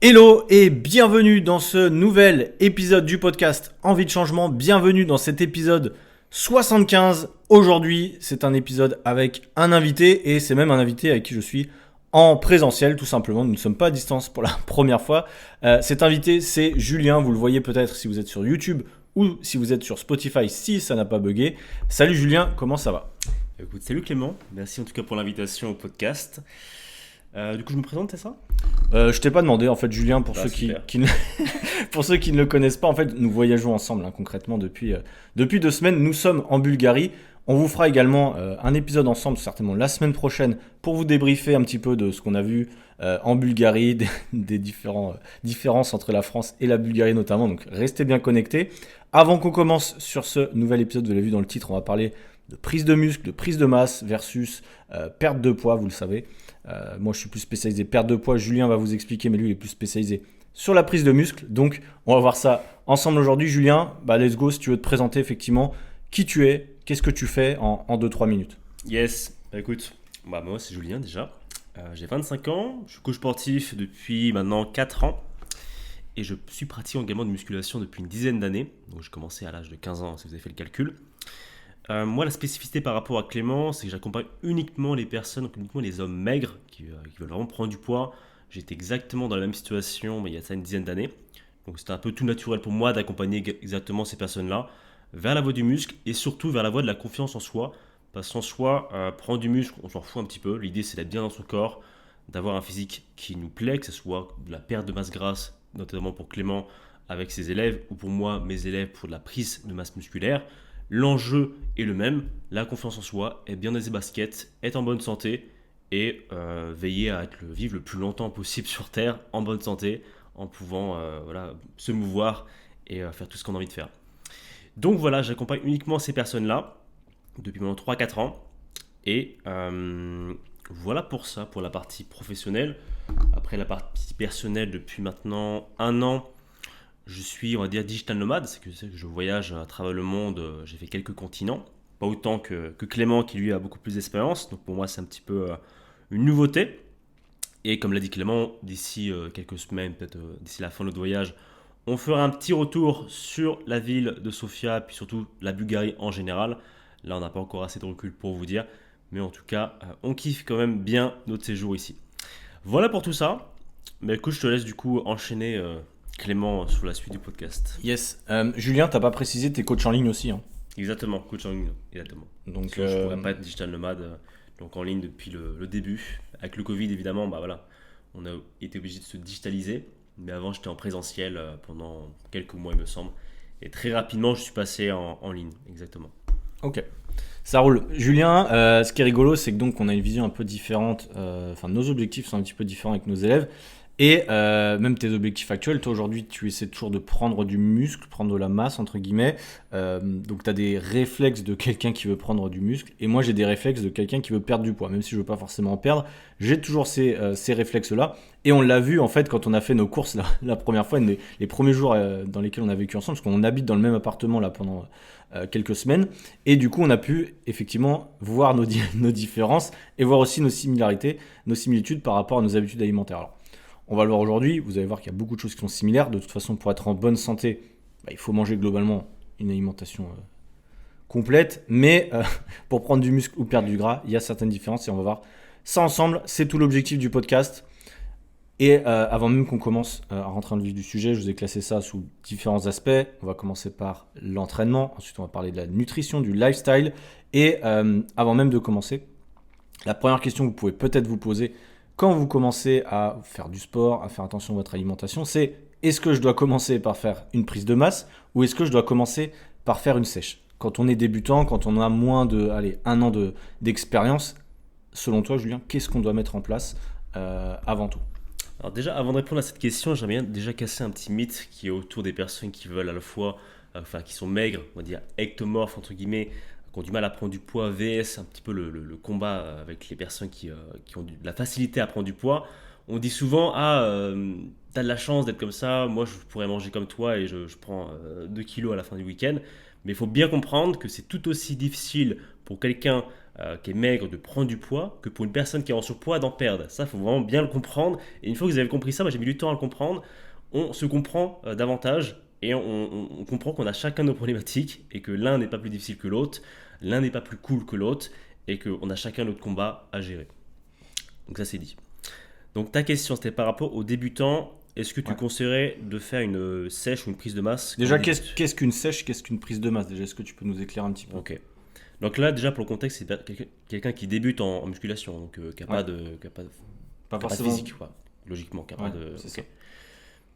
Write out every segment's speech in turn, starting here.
Hello et bienvenue dans ce nouvel épisode du podcast Envie de changement. Bienvenue dans cet épisode 75. Aujourd'hui, c'est un épisode avec un invité et c'est même un invité avec qui je suis en présentiel tout simplement. Nous ne sommes pas à distance pour la première fois. Cet invité, c'est Julien. Vous le voyez peut-être si vous êtes sur YouTube ou si vous êtes sur Spotify si ça n'a pas bugué. Salut Julien, comment ça va ? Écoute, salut Clément, merci en tout cas pour l'invitation au podcast. Du coup, je me présente, c'est ça ? Je t'ai pas demandé en fait Julien pour ceux super. pour ceux qui ne le connaissent pas, en fait nous voyageons ensemble concrètement depuis 2 semaines. Nous sommes en Bulgarie. On vous fera également un épisode ensemble certainement la semaine prochaine pour vous débriefer un petit peu de ce qu'on a vu en Bulgarie, des différences entre la France et la Bulgarie notamment. Donc restez bien connectés. Avant qu'on commence sur ce nouvel épisode, vous l'avez vu dans le titre, on va parler de prise de muscle, de prise de masse versus perte de poids, vous le savez. Moi, je suis plus spécialisé perte de poids. Julien va vous expliquer, mais lui, il est plus spécialisé sur la prise de muscle. Donc, on va voir ça ensemble aujourd'hui. Julien, let's go. Si tu veux te présenter effectivement qui tu es, qu'est-ce que tu fais en 2-3 minutes. Yes, écoute, moi c'est Julien déjà. J'ai 25 ans, je suis coach sportif depuis maintenant 4 ans. Et je suis pratiquant également de musculation depuis une dizaine d'années. Donc, j'ai commencé à l'âge de 15 ans, si vous avez fait le calcul. Moi, la spécificité par rapport à Clément, c'est que j'accompagne uniquement les personnes, donc uniquement les hommes maigres qui veulent vraiment prendre du poids. J'étais exactement dans la même situation mais il y a ça une dizaine d'années. Donc c'était un peu tout naturel pour moi d'accompagner exactement ces personnes-là vers la voie du muscle et surtout vers la voie de la confiance en soi. Parce qu'en soi, prendre du muscle, on s'en fout un petit peu. L'idée, c'est d'être bien dans son corps, d'avoir un physique qui nous plaît, que ce soit de la perte de masse grasse, notamment pour Clément avec ses élèves, ou pour moi, mes élèves, pour de la prise de masse musculaire. L'enjeu est le même, la confiance en soi, être bien dans ses baskets, être en bonne santé et veiller à vivre le plus longtemps possible sur Terre en bonne santé, en pouvant se mouvoir et faire tout ce qu'on a envie de faire. Donc voilà, j'accompagne uniquement ces personnes-là depuis maintenant 3-4 ans et voilà pour ça, pour la partie professionnelle. Après la partie personnelle, depuis maintenant 1 an, je suis, on va dire, digital nomade, c'est que je voyage à travers le monde, j'ai fait quelques continents, pas autant que Clément qui lui a beaucoup plus d'expérience, donc pour moi c'est un petit peu une nouveauté. Et comme l'a dit Clément, d'ici quelques semaines, peut-être d'ici la fin de notre voyage, on fera un petit retour sur la ville de Sofia, puis surtout la Bulgarie en général. Là on n'a pas encore assez de recul pour vous dire, mais en tout cas on kiffe quand même bien notre séjour ici. Voilà pour tout ça, mais écoute, je te laisse du coup enchaîner Clément sur la suite du podcast. Yes. Julien, t'as pas précisé, t'es coach en ligne aussi. Exactement, coach en ligne, exactement. Donc, Sinon, je pourrais pas être digital nomade, donc en ligne depuis le début. Avec le Covid, évidemment, on a été obligé de se digitaliser. Mais avant, j'étais en présentiel pendant quelques mois, il me semble. Et très rapidement, je suis passé en ligne, exactement. ok. Ça roule. Julien, ce qui est rigolo, c'est que donc on a une vision un peu différente. Nos objectifs sont un petit peu différents avec nos élèves. Et même tes objectifs actuels, toi aujourd'hui tu essaies toujours de prendre du muscle, prendre de la masse entre guillemets, donc tu as des réflexes de quelqu'un qui veut prendre du muscle, et moi j'ai des réflexes de quelqu'un qui veut perdre du poids, même si je veux pas forcément en perdre, j'ai toujours ces réflexes-là, et on l'a vu en fait quand on a fait nos courses la première fois, les premiers jours dans lesquels on a vécu ensemble, parce qu'on habite dans le même appartement là pendant quelques semaines, et du coup on a pu effectivement voir nos différences, et voir aussi nos similarités, nos similitudes par rapport à nos habitudes alimentaires. Alors, on va le voir aujourd'hui, vous allez voir qu'il y a beaucoup de choses qui sont similaires. De toute façon, pour être en bonne santé, il faut manger globalement une alimentation complète. Mais pour prendre du muscle ou perdre du gras, il y a certaines différences et on va voir ça ensemble. C'est tout l'objectif du podcast. Et avant même qu'on commence à rentrer dans le vif du sujet, je vous ai classé ça sous différents aspects. On va commencer par l'entraînement. Ensuite, on va parler de la nutrition, du lifestyle. Et avant même de commencer, la première question que vous pouvez peut-être vous poser quand vous commencez à faire du sport, à faire attention à votre alimentation, c'est est-ce que je dois commencer par faire une prise de masse ou est-ce que je dois commencer par faire une sèche ? Quand on est débutant, quand on a moins de 1 an d'expérience, selon toi Julien, qu'est-ce qu'on doit mettre en place avant tout ? Alors déjà, avant de répondre à cette question, j'aimerais bien déjà casser un petit mythe qui est autour des personnes qui veulent à la fois, qui sont maigres, on va dire ectomorphes entre guillemets, qui ont du mal à prendre du poids, VS, un petit peu le combat avec les personnes qui ont de la facilité à prendre du poids. On dit souvent, t'as de la chance d'être comme ça, moi je pourrais manger comme toi et je prends 2 kilos à la fin du week-end. Mais il faut bien comprendre que c'est tout aussi difficile pour quelqu'un qui est maigre de prendre du poids que pour une personne qui est en surpoids d'en perdre. Ça, il faut vraiment bien le comprendre. Et une fois que vous avez compris ça, moi j'ai mis du temps à le comprendre, on se comprend davantage et on comprend qu'on a chacun nos problématiques et que l'un n'est pas plus difficile que l'autre, l'un n'est pas plus cool que l'autre et qu'on a chacun notre combat à gérer. Donc ça c'est dit. Donc ta question c'était par rapport aux débutants. Est-ce que tu conseillerais de faire une sèche ou une prise de masse? Déjà, qu'est-ce qu'une sèche, qu'est-ce qu'une prise de masse? Déjà, est-ce que tu peux nous éclairer un petit peu? Ok. Donc là, déjà pour le contexte, c'est quelqu'un qui débute en musculation, donc qui n'a pas de physique, quoi. Logiquement, qui n'a pas de. C'est ça.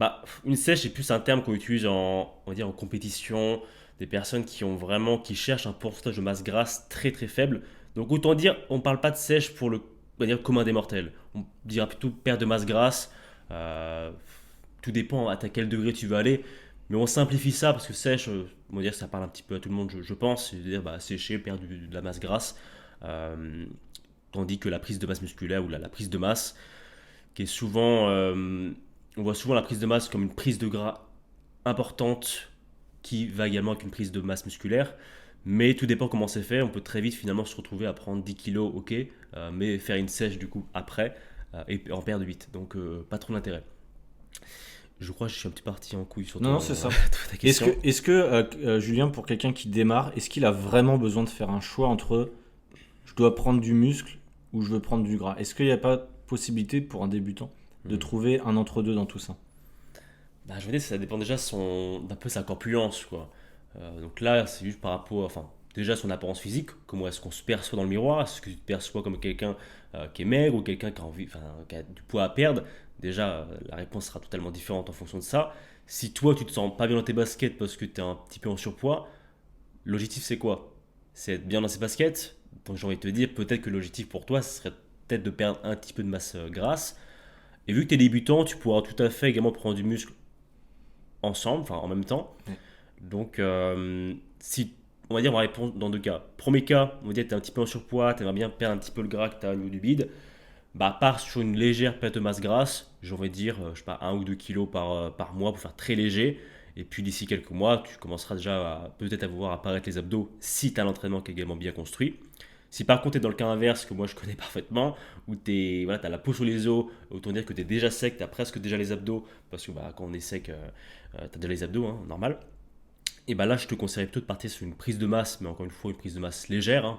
Bah, une sèche, c'est plus un terme qu'on utilise on va dire en compétition, des personnes qui cherchent un pourcentage de masse grasse très très faible. Donc autant dire, on ne parle pas de sèche pour le, on va dire, commun des mortels. On dira plutôt perte de masse grasse. Tout dépend à quel degré tu veux aller, mais on simplifie ça parce que sèche, on va dire, ça parle un petit peu à tout le monde, je pense. C'est-à-dire sécher, perdre de la masse grasse, tandis que la prise de masse musculaire ou la prise de masse, qui est souvent, on voit souvent la prise de masse comme une prise de gras importante qui va également avec une prise de masse musculaire. Mais tout dépend comment c'est fait. On peut très vite finalement se retrouver à prendre 10 kilos, ok, mais faire une sèche du coup après et en perdre 8. Donc pas trop d'intérêt. Je crois que je suis un petit parti en couille sur Non, c'est ça. ta question. Est-ce que Julien, pour quelqu'un qui démarre, est-ce qu'il a vraiment besoin de faire un choix entre je dois prendre du muscle ou je veux prendre du gras? Est-ce qu'il n'y a pas possibilité pour un débutant de trouver un entre-deux dans tout ça? Bah, je veux dire, ça dépend déjà d'un peu sa corpulence, quoi. Donc là, c'est juste par rapport, enfin, déjà son apparence physique, comment est-ce qu'on se perçoit dans le miroir, est-ce que tu te perçois comme quelqu'un qui est maigre ou quelqu'un qui a du poids à perdre. Déjà, la réponse sera totalement différente en fonction de ça. Si toi, tu te sens pas bien dans tes baskets parce que tu es un petit peu en surpoids, l'objectif c'est quoi? C'est être bien dans ses baskets. Donc j'ai envie de te dire, peut-être que l'objectif pour toi, ce serait peut-être de perdre un petit peu de masse grasse. Et vu que tu es débutant, tu pourras tout à fait également prendre du muscle ensemble, enfin en même temps. Ouais. Donc, si on va dire, on va répondre dans deux cas. Premier cas, on va dire que tu es un petit peu en surpoids, tu aimerais bien perdre un petit peu le gras que tu as au niveau du bide. Bah, pars sur une légère perte de masse grasse, j'ai envie de dire, je sais pas, 1 ou 2 kilos par mois pour faire très léger. Et puis d'ici quelques mois, tu commenceras déjà peut-être à voir apparaître les abdos si tu as l'entraînement qui est également bien construit. Si par contre tu es dans le cas inverse, que moi je connais parfaitement, où tu as la peau sur les os, autant dire que tu es déjà sec, tu as presque déjà les abdos, parce que quand on est sec, tu as déjà les abdos, hein, normal. Et bah là, je te conseillerais plutôt de partir sur une prise de masse, mais encore une fois, une prise de masse légère, hein,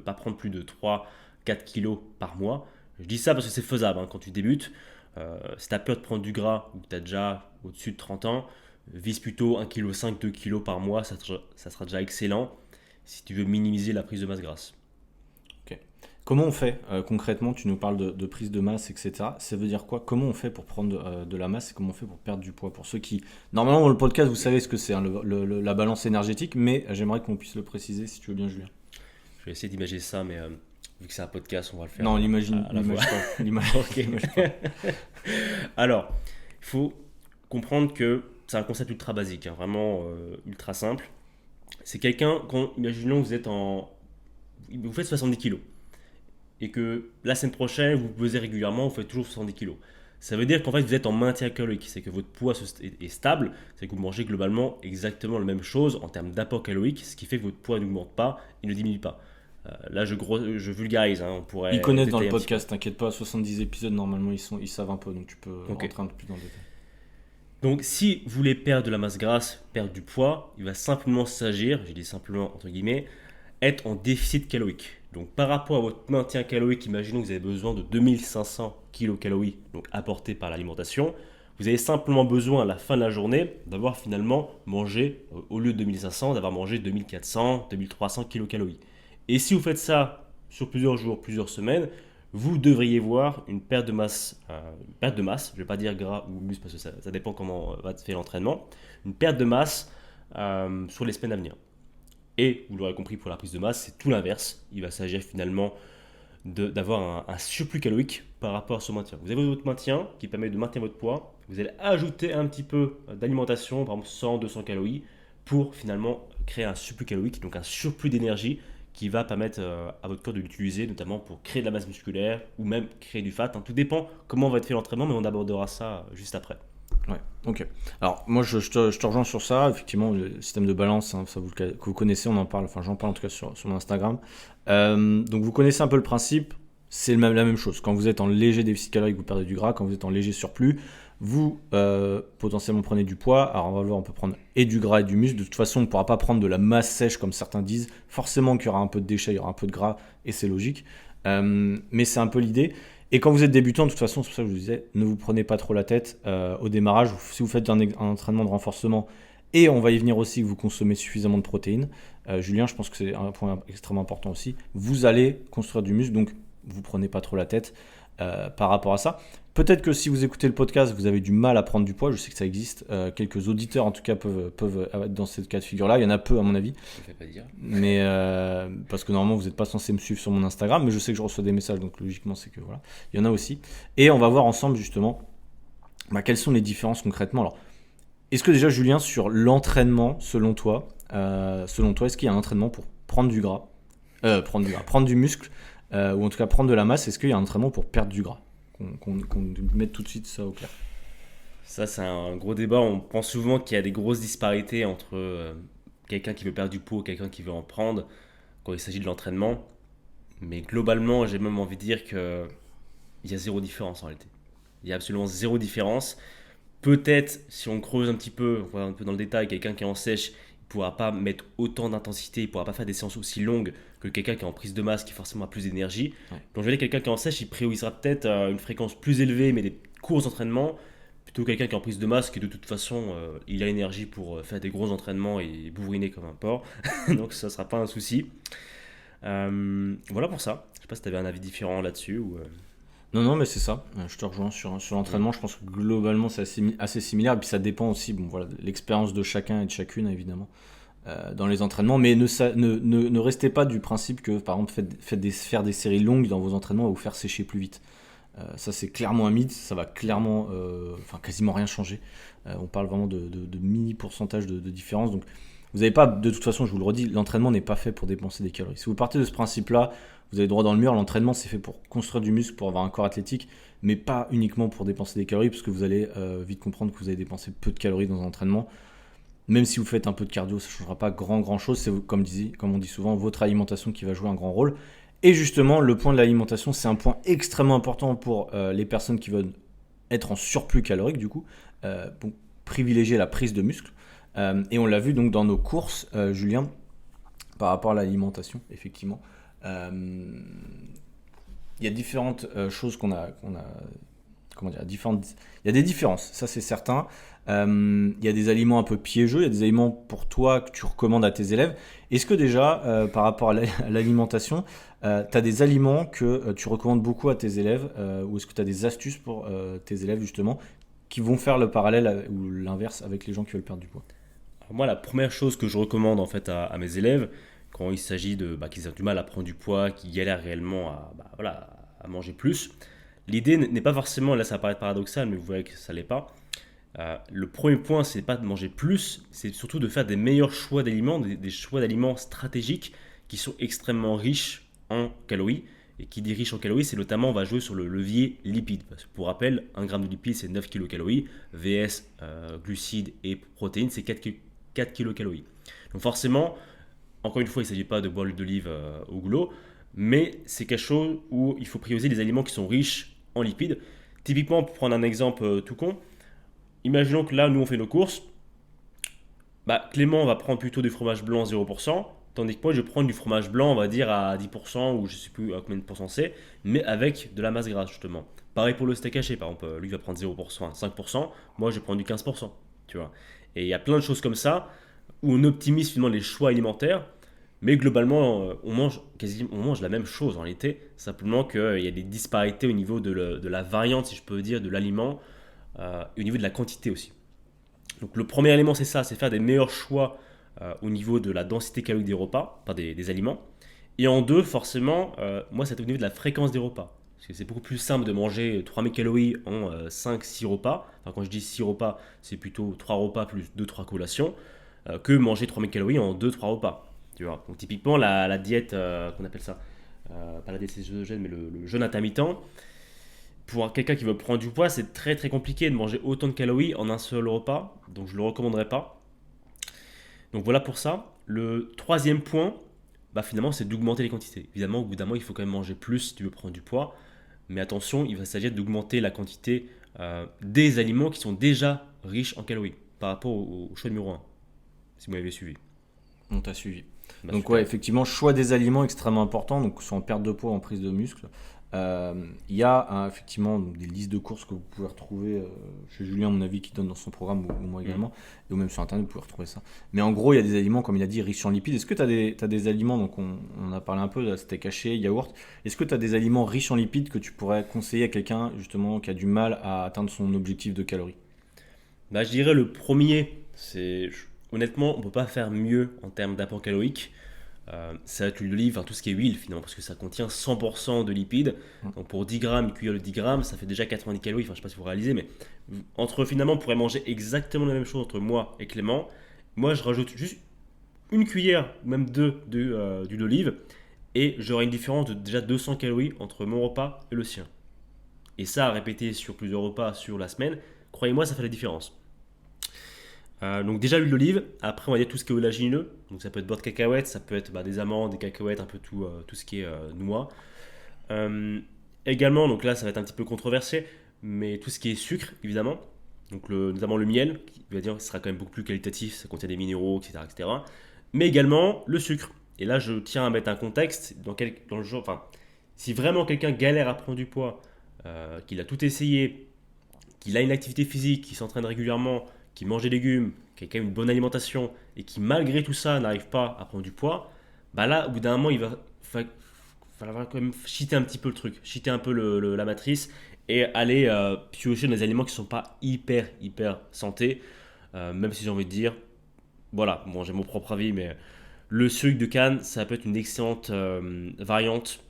pas prendre plus de 3-4 kilos par mois. Je dis ça parce que c'est faisable quand tu débutes. Si tu as peur de prendre du gras ou que tu as déjà au-dessus de 30 ans, vise plutôt 1,5 kg, 2 kg par mois, ça sera déjà excellent si tu veux minimiser la prise de masse grasse. Ok. Comment on fait concrètement? Tu nous parles de prise de masse, etc. Ça veut dire quoi? Comment on fait pour prendre de la masse et comment on fait pour perdre du poids? Pour ceux qui... Normalement, dans le podcast, vous savez ce que c'est, hein, la balance énergétique, mais j'aimerais qu'on puisse le préciser si tu veux bien, Julien. Je vais essayer d'imaginer ça, mais vu que c'est un podcast, on va le faire. Non, l'image pas. Ok. Alors, il faut comprendre que c'est un concept ultra basique, hein, vraiment ultra simple. C'est quelqu'un, imaginons que vous faites 70 kilos et que la semaine prochaine, vous pesez régulièrement, vous faites toujours 70 kilos. Ça veut dire qu'en fait, vous êtes en maintien calorique, c'est que votre poids est stable, c'est que vous mangez globalement exactement la même chose en termes d'apport calorique, ce qui fait que votre poids n'augmente pas et ne diminue pas. Là, je vulgarise. Hein, on pourrait ils connaissent dans le podcast, t'inquiète pas, 70 épisodes, normalement, ils savent un peu, donc tu peux rentrer un peu plus dans le détail. Donc, si vous voulez perdre de la masse grasse, perdre du poids, il va simplement s'agir, j'ai dit simplement entre guillemets, être en déficit calorique. Donc, par rapport à votre maintien calorique, imaginons que vous avez besoin de 2500 kcal donc apportés par l'alimentation. Vous avez simplement besoin à la fin de la journée d'avoir finalement mangé, au lieu de 2500, d'avoir mangé 2400, 2300 kcal. Et si vous faites ça sur plusieurs jours, plusieurs semaines, vous devriez voir une perte de masse, je ne vais pas dire gras ou muscle parce que ça dépend comment va se faire l'entraînement, une perte de masse sur les semaines à venir. Et vous l'aurez compris pour la prise de masse, c'est tout l'inverse. Il va s'agir finalement d'avoir un surplus calorique par rapport à ce maintien. Vous avez votre maintien qui permet de maintenir votre poids, vous allez ajouter un petit peu d'alimentation, par exemple 100-200 calories, pour finalement créer un surplus calorique, donc un surplus d'énergie qui va permettre à votre corps de l'utiliser, notamment pour créer de la masse musculaire ou même créer du fat. Tout dépend comment va être fait l'entraînement, mais on abordera ça juste après. Ouais, ok. Alors, moi, je te rejoins sur ça. Effectivement, le système de balance, hein, ça que vous connaissez, on en parle, enfin, j'en parle en tout cas sur mon Instagram. Donc, vous connaissez un peu le principe, c'est la même chose. Quand vous êtes en léger déficit calorique, vous perdez du gras. Quand vous êtes en léger surplus, vous potentiellement prenez du poids. Alors, on va le voir, on peut prendre et du gras et du muscle. De toute façon, on ne pourra pas prendre de la masse sèche comme certains disent. Forcément qu'il y aura un peu de déchets, il y aura un peu de gras, et c'est logique. Mais c'est un peu l'idée. Et quand vous êtes débutant, de toute façon, c'est pour ça que je vous disais, ne vous prenez pas trop la tête au démarrage. Si vous faites un entraînement de renforcement, et on va y venir aussi que vous consommez suffisamment de protéines, Julien, je pense que c'est un point extrêmement important aussi, vous allez construire du muscle, donc vous prenez pas trop la tête par rapport à ça. Peut-être que si vous écoutez le podcast, vous avez du mal à prendre du poids, je sais que ça existe. Quelques auditeurs en tout cas peuvent être dans cette cas de figure-là, il y en a peu à mon avis. Je ne fais pas dire. Mais parce que normalement vous n'êtes pas censé me suivre sur mon Instagram, mais je sais que je reçois des messages, donc logiquement c'est que voilà, il y en a aussi. Et on va voir ensemble justement quelles sont les différences concrètement. Alors, est-ce que déjà Julien, sur l'entraînement, est-ce qu'il y a un entraînement pour prendre du gras, prendre du muscle, ou en tout cas prendre de la masse, est-ce qu'il y a un entraînement pour perdre du gras? Qu'on mette tout de suite ça au clair. Ça, c'est un gros débat. On pense souvent qu'il y a des grosses disparités entre quelqu'un qui veut perdre du poids et quelqu'un qui veut en prendre quand il s'agit de l'entraînement. Mais globalement, j'ai même envie de dire qu'il y a zéro différence en réalité. Il y a absolument zéro différence. Peut-être, si on creuse un petit peu, on va un peu dans le détail, quelqu'un qui est en sèche, il ne pourra pas mettre autant d'intensité, il ne pourra pas faire des séances aussi longues que quelqu'un qui est en prise de masse, qui forcément a plus d'énergie. Ouais. Donc je vais dire quelqu'un qui est en sèche, il priorisera peut-être une fréquence plus élevée, mais des courts entraînements, plutôt que quelqu'un qui est en prise de masse, qui de toute façon, il a l'énergie pour faire des gros entraînements et bouvriner comme un porc. Donc ça ne sera pas un souci. Voilà pour ça. Je ne sais pas si tu avais un avis différent là-dessus ou... Non, mais c'est ça. Je te rejoins sur l'entraînement. Je pense que globalement, c'est assez similaire. Et puis ça dépend aussi de l'expérience de chacun et de chacune, évidemment, dans les entraînements. Mais ne restez pas du principe que, par exemple, faire des séries longues dans vos entraînements va vous faire sécher plus vite. Ça, c'est clairement un mythe. Ça va clairement, quasiment rien changer. On parle vraiment de mini pourcentage de différence. Donc, vous n'avez pas, de toute façon, je vous le redis, l'entraînement n'est pas fait pour dépenser des calories. Si vous partez de ce principe-là, vous avez droit dans le mur. L'entraînement, c'est fait pour construire du muscle, pour avoir un corps athlétique, mais pas uniquement pour dépenser des calories, parce que vous allez vite comprendre que vous allez dépenser peu de calories dans un entraînement. Même si vous faites un peu de cardio, ça ne changera pas grand chose. C'est, comme on dit souvent, votre alimentation qui va jouer un grand rôle. Et justement, le point de l'alimentation, c'est un point extrêmement important pour les personnes qui veulent être en surplus calorique, du coup, pour privilégier la prise de muscle. Et on l'a vu donc dans nos courses, Julien, par rapport à l'alimentation, effectivement. Il y a différentes choses comment dire, il y a des différences, ça c'est certain. Il y a des aliments un peu piégeux, il y a des aliments pour toi que tu recommandes à tes élèves. Est-ce que déjà, par rapport à l'alimentation, tu as des aliments que tu recommandes beaucoup à tes élèves, ou est-ce que tu as des astuces pour tes élèves justement qui vont faire le parallèle ou l'inverse avec les gens qui veulent perdre du poids? Alors moi, la première chose que je recommande en fait à mes élèves, quand il s'agit de qu'ils ont du mal à prendre du poids, qu'ils galèrent réellement à manger plus, l'idée n'est pas forcément, là ça paraît paradoxal, mais vous voyez que ça l'est pas. Le premier point, c'est pas de manger plus, c'est surtout de faire des meilleurs choix d'aliments, des choix d'aliments stratégiques qui sont extrêmement riches en calories. Et qui dit riche en calories, c'est notamment, on va jouer sur le levier lipides. Parce que pour rappel, 1 gramme de lipides, c'est 9 kilocalories, VS, glucides et protéines, c'est 4 kilocalories. Donc forcément, encore une fois, il ne s'agit pas de boire l'huile d'olive au goulot, mais c'est quelque chose où il faut prioriser les aliments qui sont riches en lipides. Typiquement, pour prendre un exemple tout con, imaginons que là, nous, on fait nos courses. Clément va prendre plutôt du fromage blanc 0%, tandis que moi, je vais prendre du fromage blanc, on va dire, à 10%, ou je ne sais plus à combien de pourcents c'est, mais avec de la masse grasse, justement. Pareil pour le steak haché, par exemple, lui va prendre 0%, 5%, moi, je vais prendre du 15%, tu vois. Et il y a plein de choses comme ça, où on optimise finalement les choix alimentaires, mais globalement, on mange la même chose en réalité, simplement qu'il y a des disparités au niveau de la variante, si je peux dire, de l'aliment, et au niveau de la quantité aussi. Donc le premier élément, c'est ça, c'est faire des meilleurs choix au niveau de la densité calorique des repas, enfin des aliments. Et en deux, forcément, moi, c'est au niveau de la fréquence des repas. Parce que c'est beaucoup plus simple de manger 3000 calories en 5-6 repas. Enfin, quand je dis 6 repas, c'est plutôt 3 repas plus 2-3 collations, que manger 3000 calories en 2-3 repas. Tu vois. Donc typiquement, la diète, qu'on appelle ça, pas la diète cétogène, mais le jeûne intermittent, pour quelqu'un qui veut prendre du poids, c'est très très compliqué de manger autant de calories en un seul repas, donc je ne le recommanderais pas. Donc voilà pour ça. Le troisième point, finalement, c'est d'augmenter les quantités. Évidemment, au bout d'un mois, il faut quand même manger plus si tu veux prendre du poids. Mais attention, il va s'agir d'augmenter la quantité des aliments qui sont déjà riches en calories par rapport au choix numéro un. Si vous m'avez suivi. On t'a suivi. Bah, Donc super. ouais, effectivement, choix des aliments extrêmement important, donc soit en perte de poids ou en prise de muscle. Il y a effectivement donc, des listes de courses que vous pouvez retrouver chez Julien, à mon avis, qui donne dans son programme, ou moi également, ou même sur Internet, vous pouvez retrouver ça. Mais en gros, il y a des aliments, comme il a dit, riches en lipides. Est-ce que tu as des aliments, donc on a parlé un peu de steak haché, yaourt, est-ce que tu as des aliments riches en lipides que tu pourrais conseiller à quelqu'un, justement, qui a du mal à atteindre son objectif de calories? Je dirais le premier, honnêtement, on ne peut pas faire mieux en termes d'apport calorique. Ça va être l'huile d'olive, tout ce qui est huile finalement, parce que ça contient 100% de lipides. Donc pour 10 grammes, une cuillère de 10 grammes, ça fait déjà 90 calories. Je ne sais pas si vous réalisez, mais finalement, on pourrait manger exactement la même chose entre moi et Clément. Moi, je rajoute juste une cuillère, ou même deux, d'huile d'olive, et j'aurai une différence de déjà 200 calories entre mon repas et le sien. Et ça, à répéter sur plusieurs repas sur la semaine, croyez-moi, ça fait la différence. Donc déjà l'huile d'olive, après on va dire tout ce qui est oléagineux, donc ça peut être beurre de cacahuète, ça peut être des amandes, des cacahuètes, un peu tout ce qui est noix. Également, donc là ça va être un petit peu controversé, mais tout ce qui est sucre évidemment, donc notamment le miel, qui va dire sera quand même beaucoup plus qualitatif, ça contient des minéraux, etc., etc. Mais également le sucre. Et là je tiens à mettre un contexte, dans le genre, si vraiment quelqu'un galère à prendre du poids, qu'il a tout essayé, qu'il a une activité physique, qu'il s'entraîne régulièrement, qui mange des légumes, qui a quand même une bonne alimentation et qui malgré tout ça n'arrive pas à prendre du poids, là au bout d'un moment il va falloir quand même cheater un petit peu le truc, cheater un peu la matrice et aller piocher dans des aliments qui ne sont pas hyper santé, même si j'ai envie de dire, voilà, bon j'ai mon propre avis, mais le sucre de canne ça peut être une excellente variante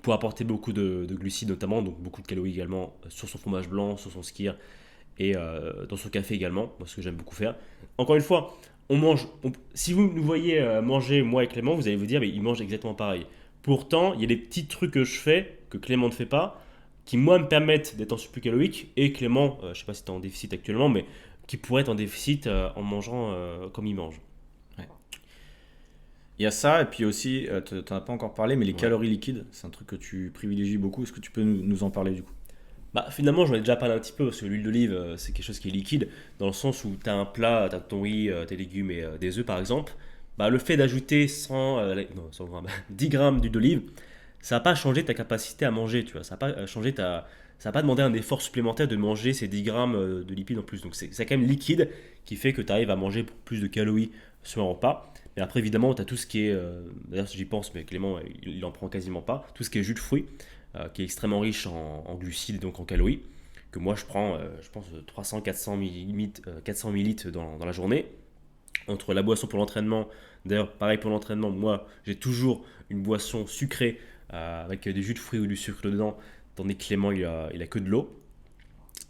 pour apporter beaucoup de glucides notamment, donc beaucoup de calories également sur son fromage blanc, sur son skyr, et dans son café également, moi ce que j'aime beaucoup faire. Encore une fois, si vous nous voyez manger moi et Clément, vous allez vous dire mais il mange exactement pareil. Pourtant, il y a des petits trucs que je fais que Clément ne fait pas, qui moi me permettent d'être en surplus calorique et Clément, je ne sais pas si tu es en déficit actuellement, mais qui pourrait être en déficit en mangeant comme il mange. Ouais. Il y a ça, et puis aussi, tu n'en as pas encore parlé, mais les Ouais. calories liquides, c'est un truc que tu privilégies beaucoup. Est-ce que tu peux nous en parler du coup? Finalement, j'en ai déjà parlé un petit peu parce que l'huile d'olive, c'est quelque chose qui est liquide dans le sens où tu as un plat, tu as ton riz, tes légumes et des œufs par exemple. Le fait d'ajouter 100 grammes, 10 grammes d'huile d'olive, ça va pas changer ta capacité à manger, tu vois. Ça va pas changer ça va pas demander un effort supplémentaire de manger ces 10 grammes de lipides en plus. Donc c'est quand même liquide qui fait que tu arrives à manger plus de calories sur un repas. Mais après, évidemment, tu as tout ce qui est. D'ailleurs, j'y pense, mais Clément, il en prend quasiment pas. Tout ce qui est jus de fruits, qui est extrêmement riche en glucides et donc en calories, que moi je prends, je pense, 300-400 millilitres dans la journée. Entre la boisson pour l'entraînement, d'ailleurs, pareil pour l'entraînement, moi j'ai toujours une boisson sucrée avec des jus de fruits ou du sucre dedans, tandis que Clément il a que de l'eau.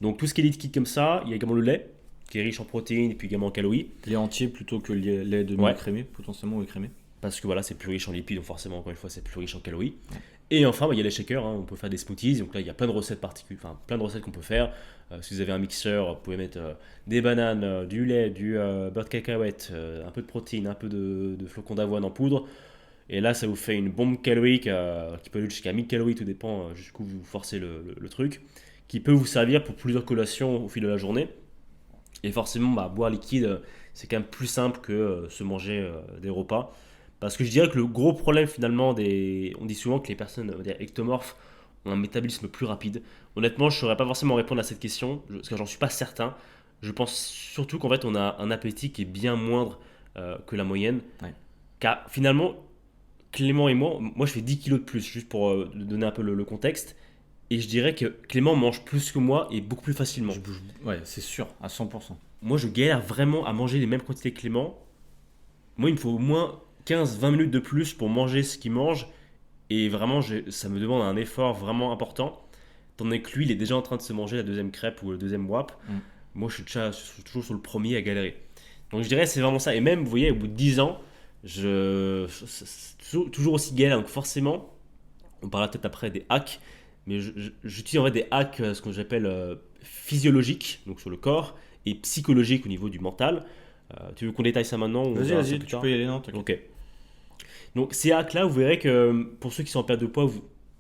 Donc tout ce qui est liquide comme ça, il y a également le lait, qui est riche en protéines et puis également en calories. Lait entier plutôt que le lait Ouais. demi-écrémé, potentiellement, ou écrémé. Parce que voilà, c'est plus riche en lipides, donc forcément, encore une fois, c'est plus riche en calories. Et enfin, il y a les shakers, on peut faire des smoothies, donc là, il y a plein de recettes particulières, plein de recettes qu'on peut faire. Si vous avez un mixeur, vous pouvez mettre des bananes, du lait, du beurre de cacahuète, un peu de protéines, un peu de flocons d'avoine en poudre. Et là, ça vous fait une bombe calorique qui peut aller jusqu'à 1000 calories, tout dépend jusqu'où vous forcez le truc, qui peut vous servir pour plusieurs collations au fil de la journée. Et forcément, boire liquide, c'est quand même plus simple que se manger des repas. Parce que je dirais que le gros problème finalement, on dit souvent que les personnes on va dire, ectomorphes ont un métabolisme plus rapide. Honnêtement, je ne saurais pas forcément répondre à cette question, parce que j'en suis pas certain. Je pense surtout qu'en fait, on a un appétit qui est bien moindre que la moyenne. Ouais. Car finalement, Clément et moi je fais 10 kilos de plus, juste pour donner un peu le contexte. Et je dirais que Clément mange plus que moi et beaucoup plus facilement. Ouais, c'est sûr, à 100%. Moi, je galère vraiment à manger les mêmes quantités que Clément. Moi, il me faut au moins 15-20 minutes de plus pour manger ce qu'il mange. Et vraiment, ça me demande un effort vraiment important. Tandis que lui, il est déjà en train de se manger la deuxième crêpe ou le deuxième wrap. Moi, je suis toujours sur le premier à galérer. Donc, je dirais c'est vraiment ça. Et même, vous voyez, au bout de 10 ans, c'est toujours aussi galère. Donc, forcément, on parlera peut-être après des hacks. mais j'utilise en fait des hacks, ce que j'appelle physiologiques, donc sur le corps, et psychologiques au niveau du mental. Tu veux qu'on détaille ça maintenant ou on verra ça Vas-y, plus tu tard? peux y aller, non, t'inquiète. Ok. Donc ces hacks-là, vous verrez que pour ceux qui sont en perte de poids,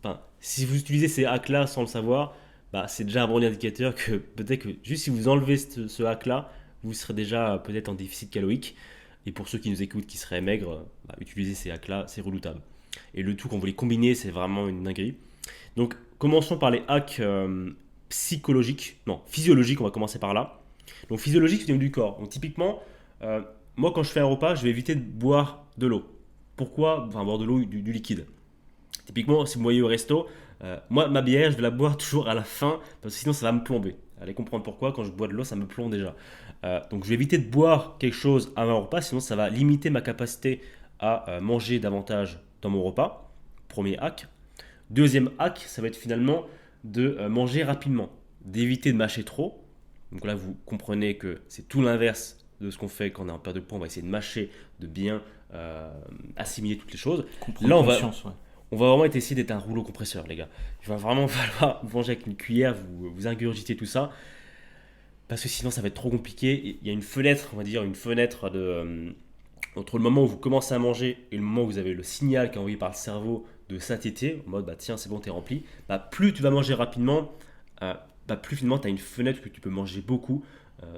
enfin, si vous utilisez ces hacks-là sans le savoir, bah, c'est déjà un bon indicateur que peut-être que juste si vous enlevez ce hack-là, vous serez déjà peut-être en déficit calorique. Et pour ceux qui nous écoutent, qui seraient maigres, bah, utiliser ces hacks-là, c'est redoutable. Et le tout, quand vous les combinez, c'est vraiment une dinguerie. Donc commençons par les hacks psychologiques, non, physiologiques, on va commencer par là. Donc physiologique, c'est au niveau du corps. Donc typiquement, moi quand je fais un repas, je vais éviter de boire de l'eau. Pourquoi? Enfin, boire de l'eau, du liquide. Typiquement, si vous me voyez au resto, moi, ma bière, je vais la boire toujours à la fin, parce que sinon, ça va me plomber. Allez comprendre pourquoi, quand je bois de l'eau, ça me plombe déjà. Donc, je vais éviter de boire quelque chose avant un repas, sinon, ça va limiter ma capacité à manger davantage dans mon repas. Premier hack. Deuxième hack, ça va être finalement de manger rapidement, d'éviter de mâcher trop. Donc là, vous comprenez que c'est tout l'inverse de ce qu'on fait quand on est en perte de poids. On va essayer de mâcher, de bien assimiler toutes les choses. Comprendre Là, conscience, ouais. on va vraiment essayer d'être un rouleau compresseur, les gars. Il va vraiment falloir vous manger avec une cuillère, vous ingurgiter tout ça, parce que sinon ça va être trop compliqué. Il y a une fenêtre, on va dire, une fenêtre entre le moment où vous commencez à manger et le moment où vous avez le signal qui est envoyé par le cerveau de satiété, en mode bah tiens c'est bon t'es rempli, bah plus tu vas manger rapidement, bah plus finalement tu as une fenêtre que tu peux manger beaucoup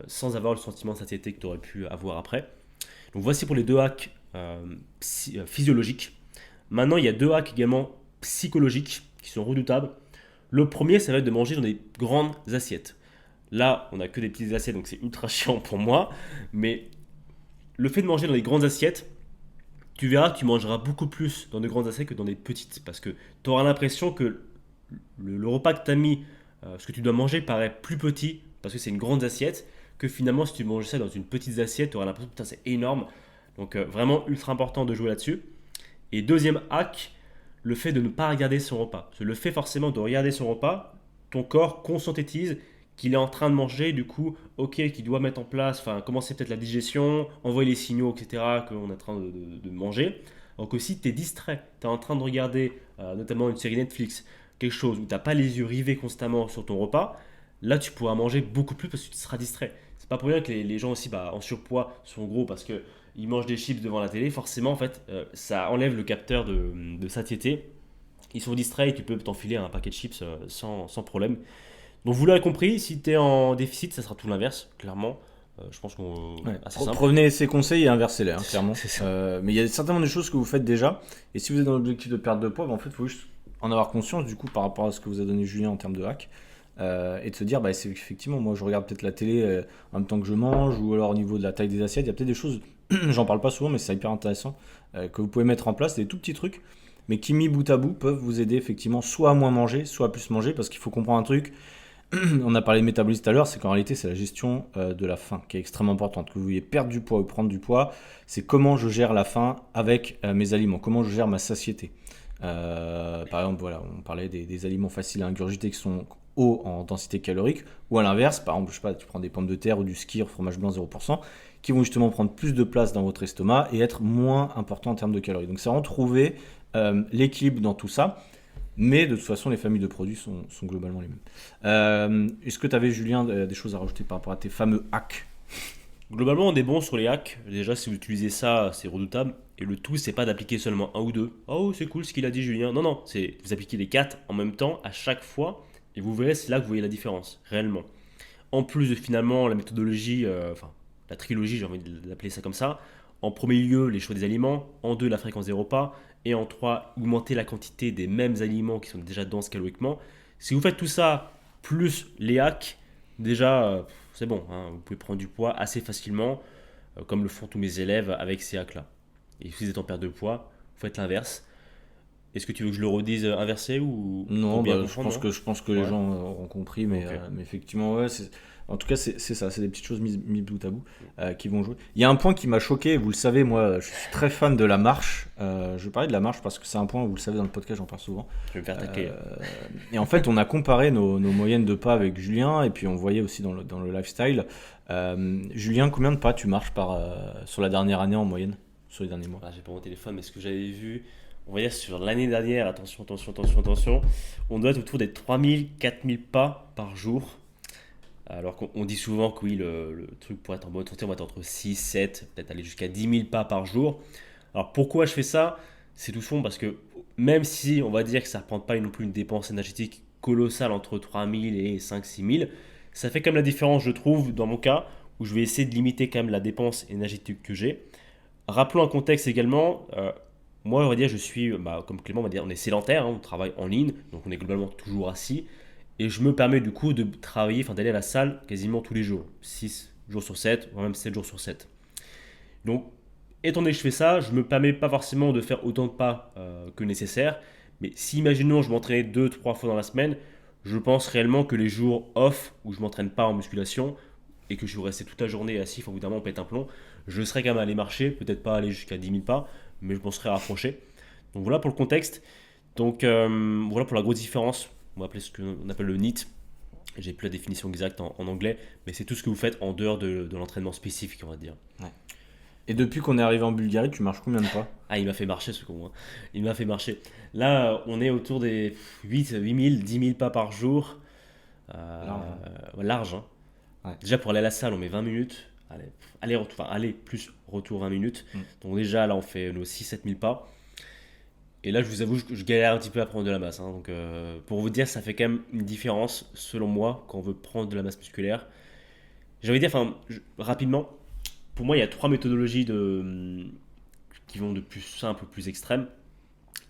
sans avoir le sentiment de satiété que tu aurais pu avoir après. Donc voici pour les deux hacks physiologiques. Maintenant, il y a deux hacks également psychologiques qui sont redoutables. Le premier, ça va être de manger dans des grandes assiettes. Là, on n'a que des petites assiettes, donc c'est ultra chiant pour moi. Mais le fait de manger dans des grandes assiettes, tu verras que tu mangeras beaucoup plus dans de grandes assiettes que dans des petites. Parce que tu auras l'impression que le repas que tu as mis, ce que tu dois manger, paraît plus petit parce que c'est une grande assiette. Que finalement, si tu manges ça dans une petite assiette, tu auras l'impression que c'est énorme. Donc vraiment ultra important de jouer là-dessus. Et deuxième hack, le fait de ne pas regarder son repas. Parce que le fait forcément de regarder son repas, ton corps conscientise qu'il est en train de manger, du coup, ok, qu'il doit mettre en place, enfin, commencer peut-être la digestion, envoyer les signaux, etc., qu'on est en train de manger. Alors que si tu es distrait, tu es en train de regarder notamment une série Netflix, quelque chose où tu n'as pas les yeux rivés constamment sur ton repas, là tu pourras manger beaucoup plus parce que tu seras distrait. C'est pas pour rien que les gens aussi en surpoids sont gros parce que ils mangent des chips devant la télé, forcément en fait ça enlève le capteur de satiété. Ils sont distraits et tu peux t'enfiler un paquet de chips sans problème. Donc vous l'avez compris, si tu es en déficit, ça sera tout l'inverse, clairement. Je pense qu'on Ouais. assez simple. Prenez ces conseils et inversez-les, hein, clairement. C'est ça. Mais il y a certainement des choses que vous faites déjà. Et si vous êtes dans l'objectif de perte de poids, bah, en fait, il faut juste en avoir conscience du coup par rapport à ce que vous a donné Julien en termes de hack. Et de se dire, bah, c'est effectivement, moi je regarde peut-être la télé en même temps que je mange, ou alors au niveau de la taille des assiettes, il y a peut-être des choses, j'en parle pas souvent, mais c'est hyper intéressant, que vous pouvez mettre en place, des tout petits trucs, mais qui mis bout à bout peuvent vous aider effectivement soit à moins manger, soit à plus manger, parce qu'il faut comprendre un truc. On a parlé de métabolisme tout à l'heure, c'est qu'en réalité c'est la gestion de la faim qui est extrêmement importante. Que vous vouliez perdre du poids ou prendre du poids, c'est comment je gère la faim avec mes aliments, comment je gère ma satiété. Par exemple, voilà, on parlait des aliments faciles à ingurgiter qui sont hauts en densité calorique, ou à l'inverse, par exemple, je sais pas, tu prends des pommes de terre ou du skyr, fromage blanc 0%, qui vont justement prendre plus de place dans votre estomac et être moins importants en termes de calories. Donc c'est vraiment trouver l'équilibre dans tout ça. Mais de toute façon, les familles de produits sont globalement les mêmes. Est-ce que tu avais, Julien, des choses à rajouter par rapport à tes fameux hacks? Globalement, on est bon sur les hacks. Déjà, si vous utilisez ça, c'est redoutable. Et le tout, c'est pas d'appliquer seulement un ou deux. Oh, c'est cool ce qu'il a dit, Julien. Non, non, c'est vous appliquez les quatre en même temps à chaque fois. Et vous verrez, c'est là que vous voyez la différence, réellement. En plus de finalement la méthodologie, enfin la trilogie, j'ai envie d'appeler ça comme ça. En premier lieu, les choix des aliments. En deux, la fréquence des repas. Et en trois, augmenter la quantité des mêmes aliments qui sont déjà denses caloriquement. Si vous faites tout ça, plus les hacks, déjà, c'est bon. Hein, vous pouvez prendre du poids assez facilement, comme le font tous mes élèves avec ces hacks-là. Et si vous êtes en perte de poids, vous faites l'inverse. Est-ce que tu veux que je le redise inversé ou Non, pour bien bah, comprendre, je pense que les Ouais. gens auront compris, mais, Ok. mais effectivement, ouais, en tout cas, c'est ça, c'est des petites choses mises bout à bout qui vont jouer. Il y a un point qui m'a choqué, vous le savez, moi, je suis très fan de la marche. Je vais parler de la marche parce que c'est un point, vous le savez, dans le podcast, j'en parle souvent. Je vais me faire attaquer. Et en fait, on a comparé nos moyennes de pas avec Julien, et puis on voyait aussi dans le lifestyle. Julien, combien de pas tu marches sur la dernière année en moyenne, sur les derniers mois? Ah, j'ai pas mon téléphone, mais ce que j'avais vu, on va dire sur l'année dernière, attention, on doit être autour des 3000-4000 pas par jour. Alors qu'on dit souvent que oui, le truc pour être en bonne santé, on va être entre 6, 7, peut-être aller jusqu'à 10 000 pas par jour. Alors pourquoi je fais ça? C'est tout fond parce que même si on va dire que ça ne représente pas non plus une dépense énergétique colossale entre 3000 et 5-6 000, ça fait quand même la différence, je trouve, dans mon cas, où je vais essayer de limiter quand même la dépense énergétique que j'ai. Rappelons un contexte également. Moi, on va dire, je suis, comme Clément, on va dire, on est sédentaire, hein, on travaille en ligne, donc on est globalement toujours assis. Et je me permets du coup de travailler, enfin d'aller à la salle quasiment tous les jours, 6 jours sur 7, voire même 7 jours sur 7. Donc, étant donné que je fais ça, je ne me permets pas forcément de faire autant de pas que nécessaire. Mais si, imaginons, je m'entraînais 2-3 fois dans la semaine, je pense réellement que les jours off, où je ne m'entraîne pas en musculation, et que je vais rester toute la journée assis, enfin, évidemment, on pète un plomb, je serais quand même allé marcher, peut-être pas aller jusqu'à 10 000 pas, mais je m'en serais rapproché. Donc voilà pour le contexte. Donc voilà pour la grosse différence. On va appeler ce qu'on appelle le NEAT. J'ai plus la définition exacte en anglais, mais c'est tout ce que vous faites en dehors de l'entraînement spécifique, on va dire. Ouais. Et depuis qu'on est arrivé en Bulgarie, tu marches combien de pas? Ah, il m'a fait marcher ce con, hein. Il m'a fait marcher. Là, on est autour des 8 000, 10 000 pas par jour. Large. Large, hein. Ouais. Déjà pour aller à la salle, on met 20 minutes. Aller plus retour 20 minutes. Donc déjà là, on fait nos 6-7 000 pas. Et là, je vous avoue, je galère un petit peu à prendre de la masse, hein. Donc pour vous dire, ça fait quand même une différence, selon moi, quand on veut prendre de la masse musculaire. J'ai envie de dire, rapidement, pour moi, il y a 3 méthodologies qui vont de plus simple au plus extrême.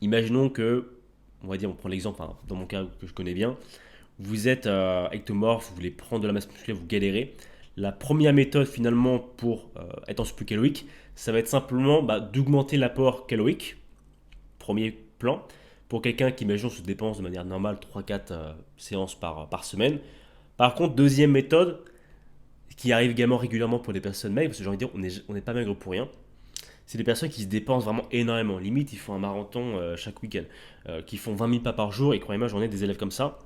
Imaginons que, on va dire, on prend l'exemple, hein, dans mon cas que je connais bien, vous êtes ectomorphe, vous voulez prendre de la masse musculaire, vous galérez. La première méthode finalement pour être en surplus calorique, ça va être simplement d'augmenter l'apport calorique, premier plan, pour quelqu'un qui, imaginons, se dépense de manière normale 3-4 séances par semaine. Par contre, deuxième méthode, qui arrive également régulièrement pour les personnes maigres, parce que j'ai envie de dire, on n'est pas maigre pour rien, c'est des personnes qui se dépensent vraiment énormément. Limite, ils font un marathon chaque week-end, qui font 20 000 pas par jour, et croyez-moi, j'en ai des élèves comme ça,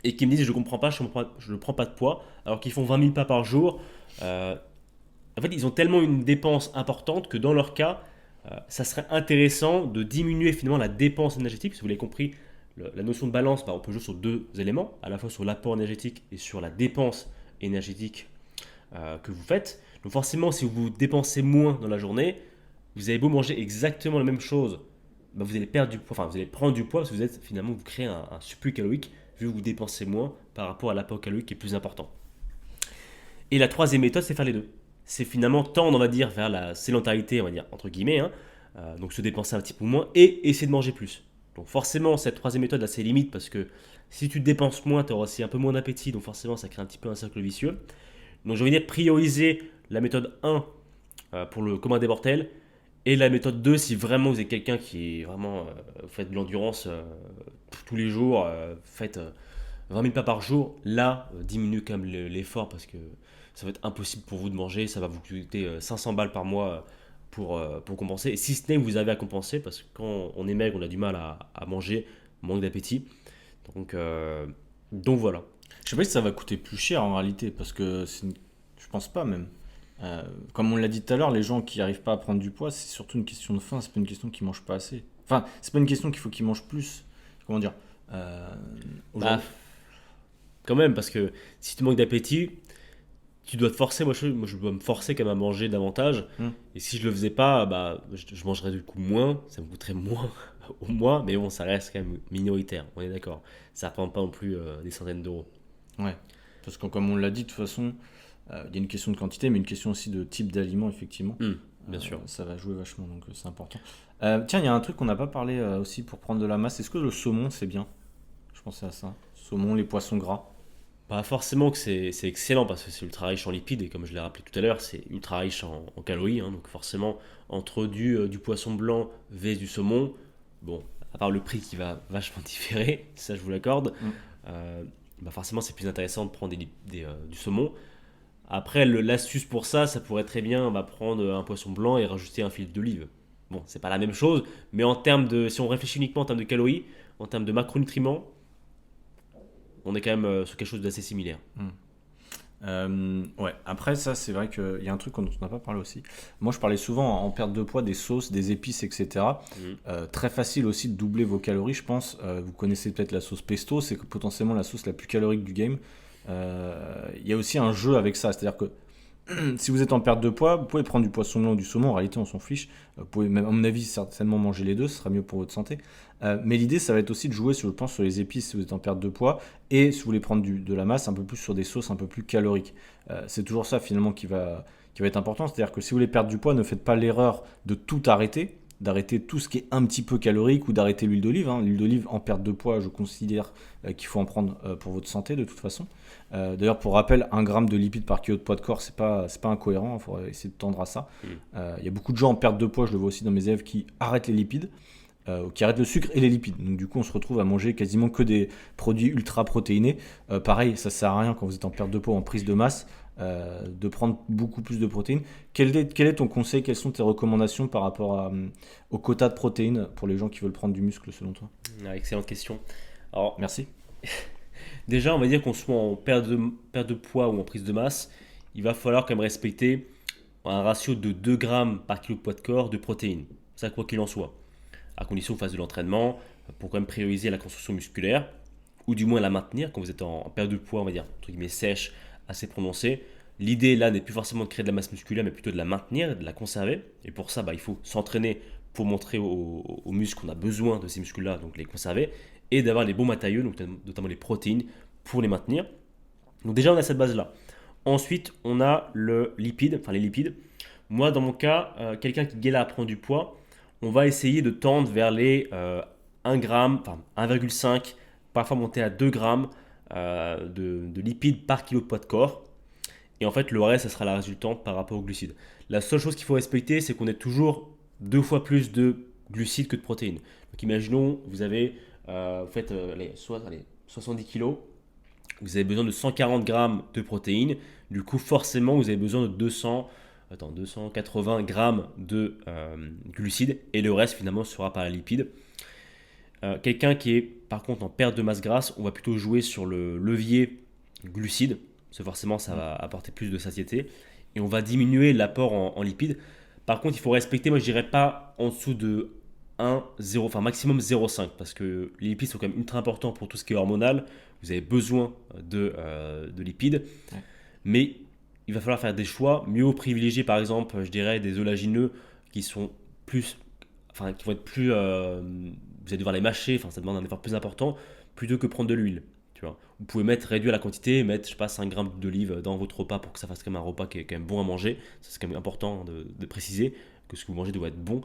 et qui me disent je comprends pas, je ne prends pas de poids, alors qu'ils font 20 000 pas par jour. En fait, ils ont tellement une dépense importante que dans leur cas, ça serait intéressant de diminuer finalement la dépense énergétique. Si vous l'avez compris, la notion de balance, on peut jouer sur deux éléments, à la fois sur l'apport énergétique et sur la dépense énergétique que vous faites. Donc forcément, si vous dépensez moins dans la journée, vous avez beau manger exactement la même chose, vous allez perdre du poids, enfin vous allez prendre du poids parce que vous créez un surplus calorique vu que vous dépensez moins par rapport à l'apport calorique qui est plus important. Et la troisième méthode, c'est faire les deux. C'est finalement tendre, on va dire, vers la sédentarité, on va dire, entre guillemets, hein, donc se dépenser un petit peu moins et essayer de manger plus. Donc forcément, cette troisième méthode a ses limites parce que si tu te dépenses moins, tu auras aussi un peu moins d'appétit, donc forcément, ça crée un petit peu un cercle vicieux. Donc j'ai envie de dire, prioriser la méthode 1 pour le commun des mortels et la méthode 2 si vraiment vous êtes quelqu'un qui est vraiment faites de l'endurance tous les jours, faites 20 000 pas par jour, là, diminue quand même l'effort parce que ça va être impossible pour vous de manger, ça va vous coûter 500 balles par mois pour compenser. Et si ce n'est que vous avez à compenser, parce que quand on est maigre, on a du mal à manger, manque d'appétit. Donc voilà. Je sais pas si ça va coûter plus cher en réalité, parce que je pense pas même. Comme on l'a dit tout à l'heure, les gens qui arrivent pas à prendre du poids, c'est surtout une question de faim, c'est pas une question qu'ils mangent pas assez. Enfin, c'est pas une question qu'il faut qu'ils mangent plus. Comment dire Bah, quand même, parce que si tu manques d'appétit, tu dois te forcer. Moi, je dois me forcer quand même à manger davantage. Et si je le faisais pas, je mangerais du coup moins, ça me coûterait moins au mois, mais bon, ça reste quand même minoritaire, on est d'accord. Ça ne représente pas non plus des centaines d'euros. Ouais, parce que comme on l'a dit, de toute façon, il y a une question de quantité, mais une question aussi de type d'aliment, effectivement. Bien sûr. Ça va jouer vachement, donc c'est important. Tiens, il y a un truc qu'on n'a pas parlé aussi pour prendre de la masse. Est-ce que le saumon, c'est bien? Je pensais à ça. Saumon, les poissons gras. Pas forcément que c'est excellent parce que c'est ultra riche en lipides et comme je l'ai rappelé tout à l'heure, c'est ultra riche en calories, hein. Donc forcément, entre du poisson blanc vs du saumon, bon, à part le prix qui va vachement différer, ça je vous l'accorde, forcément c'est plus intéressant de prendre du saumon. Après, l'astuce pour ça pourrait très bien prendre un poisson blanc et rajouter un fil d'olive. Bon, c'est pas la même chose, mais si on réfléchit uniquement en termes de calories, en termes de macronutriments, on est quand même sur quelque chose d'assez similaire. Ouais, après ça c'est vrai qu'il y a un truc dont on n'a pas parlé aussi. Moi je parlais souvent en perte de poids des sauces, des épices, etc. Mhm. Très facile aussi de doubler vos calories, je pense. Vous connaissez peut-être la sauce pesto, c'est potentiellement la sauce la plus calorique du game. Il y a aussi un jeu avec ça, c'est-à-dire que si vous êtes en perte de poids, vous pouvez prendre du poisson blanc ou du saumon, en réalité on s'en fiche. Vous pouvez même, à mon avis, certainement manger les deux, ce sera mieux pour votre santé. Mais l'idée, ça va être aussi de jouer, je pense, sur les épices si vous êtes en perte de poids, et si vous voulez prendre de la masse, un peu plus sur des sauces un peu plus caloriques. C'est toujours ça finalement qui va être important, c'est-à-dire que si vous voulez perdre du poids, ne faites pas l'erreur de tout arrêter, d'arrêter tout ce qui est un petit peu calorique ou d'arrêter l'huile d'olive, hein. L'huile d'olive en perte de poids, je considère qu'il faut en prendre pour votre santé de toute façon. D'ailleurs, pour rappel, 1 gramme de lipides par kilo de poids de corps, c'est pas incohérent, il faudrait essayer de tendre à ça. Il y a beaucoup de gens en perte de poids, je le vois aussi dans mes élèves, qui arrêtent les lipides, qui arrêtent le sucre et les lipides. Donc du coup, on se retrouve à manger quasiment que des produits ultra protéinés. Pareil, ça sert à rien quand vous êtes en perte de poids ou en prise de masse, de prendre beaucoup plus de protéines. Quel est ton conseil, quelles sont tes recommandations par rapport au quota de protéines pour les gens qui veulent prendre du muscle selon toi? Excellente question. Alors, Merci. déjà, on va dire qu'on soit en perte de poids ou en prise de masse, il va falloir quand même respecter un ratio de 2 grammes par kilo de poids de corps de protéines. Ça, quoi qu'il en soit. À condition qu'on fasse de l'entraînement, pour quand même prioriser la construction musculaire, ou du moins la maintenir quand vous êtes en perte de poids, on va dire, entre guillemets, sèche, assez prononcée. L'idée là n'est plus forcément de créer de la masse musculaire, mais plutôt de la maintenir, de la conserver. Et pour ça, il faut s'entraîner pour montrer aux muscles qu'on a besoin de ces muscles-là, donc les conserver, et d'avoir les bons matériaux, donc notamment les protéines, pour les maintenir. Donc déjà, on a cette base-là. Ensuite, on a les lipides. Moi, dans mon cas, quelqu'un qui galère à prendre du poids, on va essayer de tendre vers les 1 gramme, enfin 1,5, parfois monter à 2 grammes de lipides par kilo de poids de corps. Et en fait, le reste, ça sera la résultante par rapport aux glucides. La seule chose qu'il faut respecter, c'est qu'on ait toujours 2 fois plus de glucides que de protéines. Donc imaginons, vous faites 70 kilos, vous avez besoin de 140 grammes de protéines. Du coup, forcément, vous avez besoin de 280 grammes de glucides. Et le reste, finalement, sera par les lipides. Quelqu'un qui est, par contre, en perte de masse grasse, on va plutôt jouer sur le levier glucides. Parce que forcément, ça va apporter plus de satiété. Et on va diminuer l'apport en lipides. Par contre, il faut respecter, moi, je dirais pas en dessous de 1, 0, enfin maximum 0,5. Parce que les lipides sont quand même ultra importants pour tout ce qui est hormonal. Vous avez besoin de lipides. Ouais. Mais il va falloir faire des choix. Mieux privilégier, par exemple, je dirais, des oléagineux qui sont qui vont être plus. Vous allez devoir les mâcher, enfin, ça demande un effort plus important, plutôt que prendre de l'huile. Tu vois. Vous pouvez réduire la quantité, mettre, je sais pas, 5 grammes d'olive dans votre repas pour que ça fasse quand même un repas qui est quand même bon à manger. Ça, c'est quand même important de préciser que ce que vous mangez doit être bon.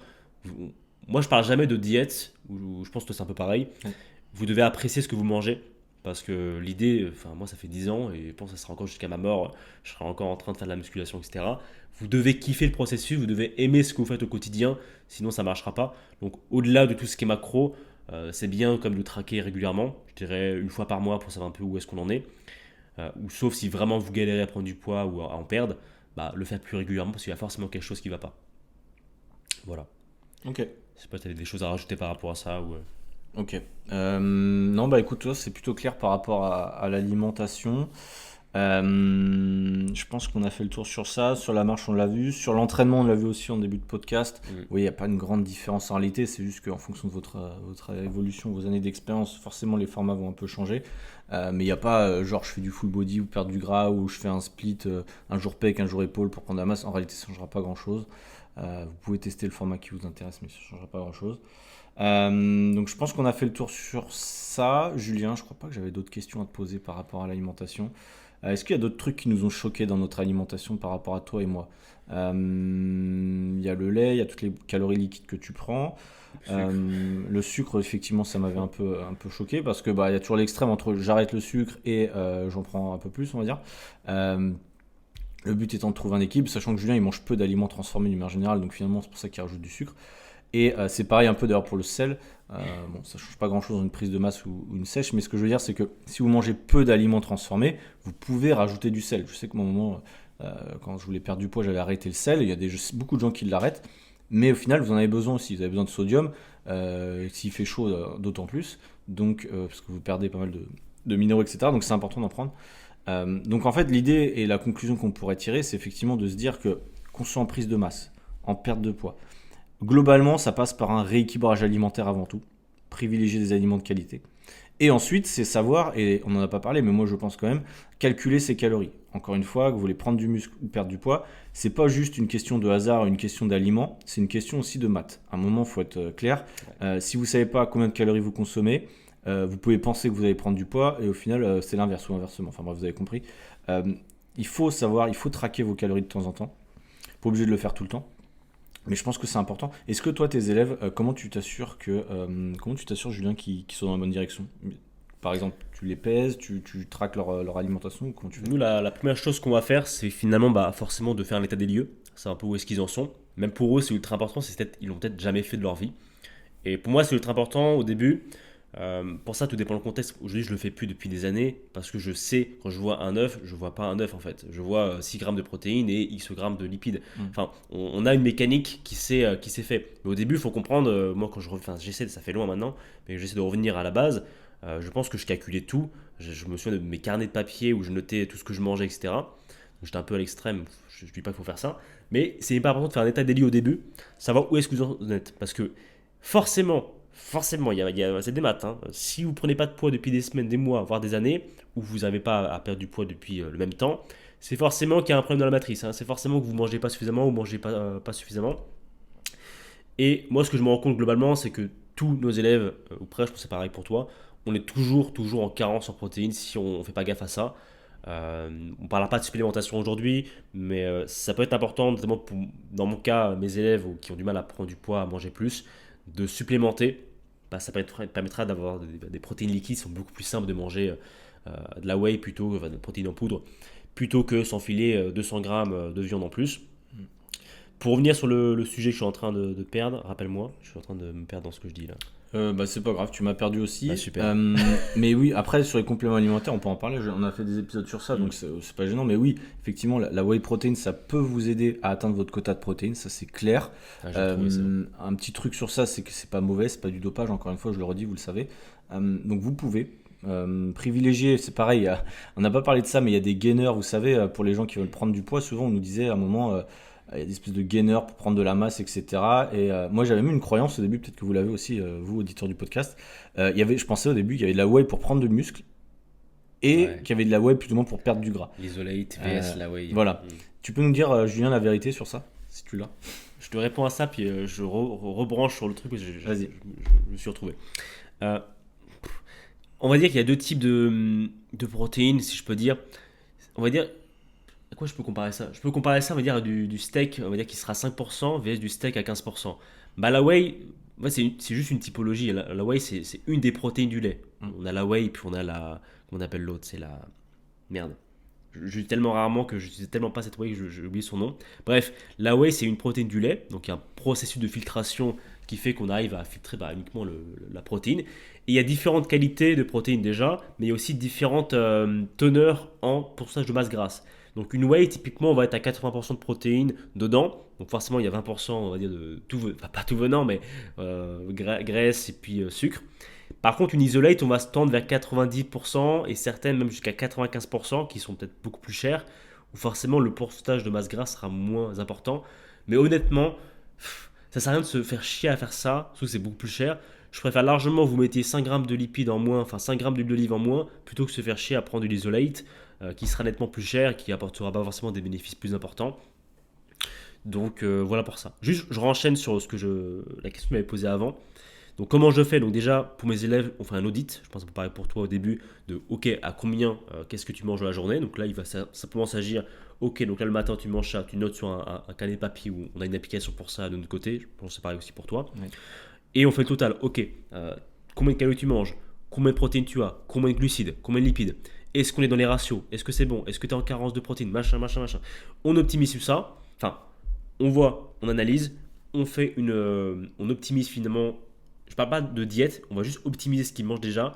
Moi, je parle jamais de diète, je pense que c'est un peu pareil. Ouais. Vous devez apprécier ce que vous mangez. Parce que l'idée, enfin moi ça fait 10 ans et je pense que ça sera encore jusqu'à ma mort, je serai encore en train de faire de la musculation, etc. Vous devez kiffer le processus, vous devez aimer ce que vous faites au quotidien, sinon ça ne marchera pas. Donc au-delà de tout ce qui est macro, c'est bien comme de traquer régulièrement, je dirais 1 fois par mois pour savoir un peu où est-ce qu'on en est. Ou sauf si vraiment vous galérez à prendre du poids ou à en perdre, le faire plus régulièrement parce qu'il y a forcément quelque chose qui ne va pas. Voilà. Ok. Je sais pas, tu as des choses à rajouter par rapport à ça ou... Ok. Non, bah écoute, toi, c'est plutôt clair par rapport à l'alimentation. Je pense qu'on a fait le tour sur ça. Sur la marche, on l'a vu. Sur l'entraînement, on l'a vu aussi en début de podcast. Oui, il n'y a pas une grande différence en réalité. C'est juste qu'en fonction de votre évolution, vos années d'expérience, forcément, les formats vont un peu changer. Mais il n'y a pas genre je fais du full body ou perdre du gras ou je fais un split un jour pec, un jour épaule pour prendre la masse. En réalité, ça ne changera pas grand-chose. Vous pouvez tester le format qui vous intéresse, mais ça ne changera pas grand-chose. Donc je pense qu'on a fait le tour sur ça. Julien, je crois pas que j'avais d'autres questions à te poser par rapport à l'alimentation. Est-ce qu'il y a d'autres trucs qui nous ont choqués dans notre alimentation par rapport à toi et moi? Il y a le lait, il y a toutes les calories liquides que tu prends. Le sucre, effectivement, ça m'avait un peu choqué parce que il y a toujours l'extrême entre j'arrête le sucre et j'en prends un peu plus, on va dire. Le but étant de trouver un équilibre, sachant que Julien il mange peu d'aliments transformés d'une manière générale, donc finalement c'est pour ça qu'il rajoute du sucre. Et c'est pareil un peu d'ailleurs pour le sel. Ça change pas grand chose dans une prise de masse ou une sèche, mais ce que je veux dire c'est que si vous mangez peu d'aliments transformés, vous pouvez rajouter du sel. Je sais que moment, quand je voulais perdre du poids, j'avais arrêté le sel. Il y a beaucoup de gens qui l'arrêtent, mais au final vous en avez besoin aussi. Vous avez besoin de sodium, s'il fait chaud d'autant plus, donc parce que vous perdez pas mal de minéraux, etc. Donc c'est important d'en prendre. Donc en fait, l'idée et la conclusion qu'on pourrait tirer, c'est effectivement de se dire que qu'on soit en prise de masse, en perte de poids, globalement, ça passe par un rééquilibrage alimentaire avant tout, privilégier des aliments de qualité. Et ensuite, c'est savoir, et on n'en a pas parlé, mais moi je pense quand même, calculer ses calories. Encore une fois, que vous voulez prendre du muscle ou perdre du poids, c'est pas juste une question de hasard, une question d'aliments, c'est une question aussi de maths. À un moment, il faut être clair. Si vous savez pas combien de calories vous consommez, vous pouvez penser que vous allez prendre du poids, et au final, c'est l'inverse ou inversement. Enfin bref, vous avez compris. Euh, il faut savoir, il faut traquer vos calories de temps en temps. Pas obligé de le faire tout le temps. Mais je pense que c'est important. Est-ce que toi, tes élèves, comment tu t'assures, Julien, qu'ils sont dans la bonne direction? Par exemple, tu les pèses, tu traques leur alimentation, ou comment tu fais? Nous, la première chose qu'on va faire, c'est finalement forcément de faire un état des lieux. C'est un peu où est-ce qu'ils en sont. Même pour eux, c'est ultra important. Ils l'ont peut-être jamais fait de leur vie. Et pour moi, c'est ultra important au début. Pour ça, tout dépend du contexte. Aujourd'hui, je le fais plus depuis des années parce que je sais, quand je vois un œuf, je vois pas un œuf en fait. Je vois 6 grammes de protéines et X grammes de lipides. Mm. Enfin, on a une mécanique qui s'est fait. Mais au début, il faut comprendre. Moi, j'essaie, ça fait loin maintenant, mais j'essaie de revenir à la base. Je pense que je calculais tout. Je me souviens de mes carnets de papier où je notais tout ce que je mangeais, etc. Donc, j'étais un peu à l'extrême. Je ne dis pas qu'il faut faire ça. Mais c'est hyper important de faire un état des lieux au début, savoir où est-ce que vous en êtes. Parce que forcément, c'est des maths. Hein. Si vous prenez pas de poids depuis des semaines, des mois, voire des années, ou vous n'avez pas à perdre du poids depuis le même temps, c'est forcément qu'il y a un problème dans la matrice. Hein. C'est forcément que vous mangez pas suffisamment ou mangez pas suffisamment. Et moi, ce que je me rends compte globalement, c'est que tous nos élèves, ou presque, je pense que c'est pareil pour toi, on est toujours en carence en protéines si on ne fait pas gaffe à ça. On ne parlera pas de supplémentation aujourd'hui, mais ça peut être important, notamment dans mon cas, mes élèves qui ont du mal à prendre du poids, à manger plus, de supplémenter. Ça permettra d'avoir des protéines liquides, qui sont beaucoup plus simples de manger de la whey plutôt, enfin, de protéines en poudre, plutôt que s'enfiler 200 grammes de viande en plus. Pour revenir sur le sujet que je suis en train de perdre, rappelle-moi, je suis en train de me perdre dans ce que je dis là. C'est pas grave, tu m'as perdu aussi. Ah, super. Mais oui, après sur les compléments alimentaires, on peut en parler. On a fait des épisodes sur ça, donc c'est pas gênant. Mais oui, effectivement, la whey protein, ça peut vous aider à atteindre votre quota de protéines, ça c'est clair. J'ai trouvé ça. Un petit truc sur ça, c'est que c'est pas mauvais, c'est pas du dopage. Encore une fois, je le redis, vous le savez. Donc vous pouvez privilégier, c'est pareil. On n'a pas parlé de ça, mais il y a des gainers, vous savez, pour les gens qui veulent prendre du poids. Souvent, on nous disait à un moment. Il y a des espèces de gainers pour prendre de la masse, etc. Et moi, j'avais mis une croyance au début, peut-être que vous l'avez aussi, vous, auditeur du podcast. Je pensais au début qu'il y avait de la whey pour prendre du muscle et Ouais. qu'il y avait de la whey plus ou moins pour perdre du gras. L'isolate vs la whey. Voilà. Tu peux nous dire, Julien, la vérité sur ça, si tu l'as? Je te réponds à ça, puis je rebranche sur le truc, parce que Vas-y. je me suis retrouvé. Euh, on va dire qu'il y a deux types de protéines, si je peux dire. On va dire, à quoi je peux comparer ça? Je peux comparer ça, on va dire, à du steak, on va dire qui sera 5% vs du steak à 15%. La whey, ouais, c'est juste une typologie. La whey, c'est une des protéines du lait. On a la whey, puis on a comment on appelle l'autre? C'est la... Merde. Je dis tellement rarement que je n'utilise tellement pas cette whey que j'ai oublié son nom. Bref, la whey, c'est une protéine du lait. Donc, il y a un processus de filtration qui fait qu'on arrive à filtrer uniquement la protéine. Et il y a différentes qualités de protéines déjà, mais il y a aussi différentes teneurs en pourcentage de masse grasse. Donc une whey, typiquement, on va être à 80% de protéines dedans. Donc forcément, il y a 20%, on va dire, de tout, enfin, pas tout venant, mais graisse et puis sucre. Par contre, une isolate, on va se tendre vers 90% et certaines même jusqu'à 95% qui sont peut-être beaucoup plus chères, où forcément le pourcentage de masse grasse sera moins important. Mais honnêtement, ça sert à rien de se faire chier à faire ça, surtout que c'est beaucoup plus cher. Je préfère largement vous mettiez 5 grammes de lipides en moins, enfin 5 grammes d'huile d'olive en moins, plutôt que se faire chier à prendre de l'isolate, qui sera nettement plus cher et qui apportera pas forcément des bénéfices plus importants. Donc voilà pour ça. Juste, je renchaîne sur la question que tu m'avais posée avant. Donc comment je fais? Donc déjà, pour mes élèves, on fait un audit. Je pense que c'est pareil pour toi au début, de OK, à combien, qu'est-ce que tu manges la journée? Donc là, il va simplement s'agir, OK, donc là le matin tu manges ça, tu notes sur un carnet de papier où on a une application pour ça de notre côté. Je pense que c'est pareil aussi pour toi. Ouais. Et on fait le total. OK, combien de calories tu manges? Combien de protéines tu as? Combien de glucides? Combien de lipides? Est-ce qu'on est dans les ratios? Est-ce que c'est bon? Est-ce que tu es en carence de protéines? Machin. On optimise tout ça. Enfin, on voit, on analyse, on optimise finalement. Je parle pas de diète, on va juste optimiser ce qu'ils mangent déjà.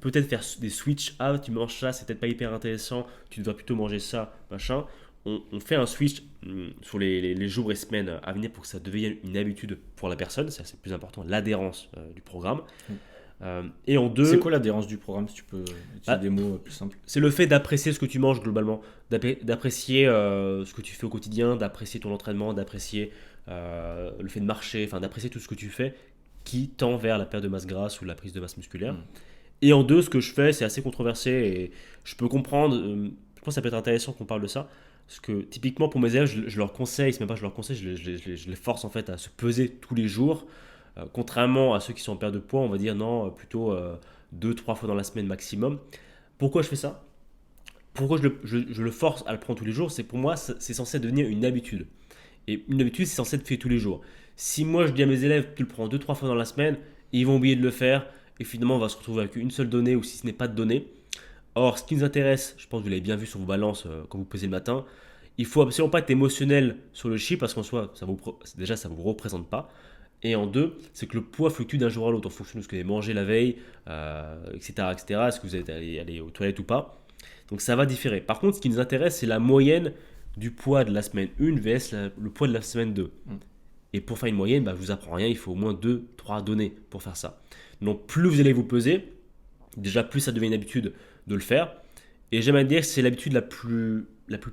Peut-être faire des switch. Ah, tu manges ça, c'est peut-être pas hyper intéressant. Tu dois plutôt manger ça, machin. On fait un switch sur les jours et semaines à venir pour que ça devienne une habitude pour la personne. Ça, c'est le plus important, l'adhérence du programme. Et en deux, C'est quoi l'adhérence du programme, si tu peux utiliser bah, des mots plus simples? c'est le fait d'apprécier ce que tu manges globalement, d'apprécier ce que tu fais au quotidien, d'apprécier ton entraînement, d'apprécier le fait de marcher, enfin d'apprécier tout ce que tu fais qui tend vers la perte de masse grasse ou la prise de masse musculaire. Mm. Et en deux, ce que je fais, c'est assez controversé et je peux comprendre. Je pense que ça peut être intéressant qu'on parle de ça. Parce que typiquement pour mes élèves, je leur conseille, c'est même pas je leur conseille, je les force en fait à se peser tous les jours. Contrairement à ceux qui sont en perte de poids, on va dire non, plutôt 2-3 fois dans la semaine maximum. Pourquoi je fais ça? Pourquoi je le force à le prendre tous les jours? C'est pour moi, c'est censé devenir une habitude. Et une habitude, c'est censé être fait tous les jours. Si moi je dis à mes élèves, tu le prends 2-3 fois dans la semaine, ils vont oublier de le faire. Et finalement, on va se retrouver avec une seule donnée ou si ce n'est pas de donnée. Or, ce qui nous intéresse, je pense que vous l'avez bien vu sur vos balances quand vous pesez le matin, il faut absolument pas être émotionnel sur le chiffre parce qu'en soi, déjà, ça ne vous représente pas. Et en deux, c'est que le poids fluctue d'un jour à l'autre en fonction de ce que vous avez mangé la veille, etc., etc. Est-ce que vous êtes allé aux toilettes ou pas. Donc ça va différer. Par contre, ce qui nous intéresse, c'est la moyenne du poids de la semaine 1 vs le poids de la semaine 2. Mm. Et pour faire une moyenne, je ne vous apprends rien, il faut au moins 2-3 données pour faire ça. Donc plus vous allez vous peser, déjà plus ça devient une habitude de le faire. Et j'aime à dire que c'est l'habitude la plus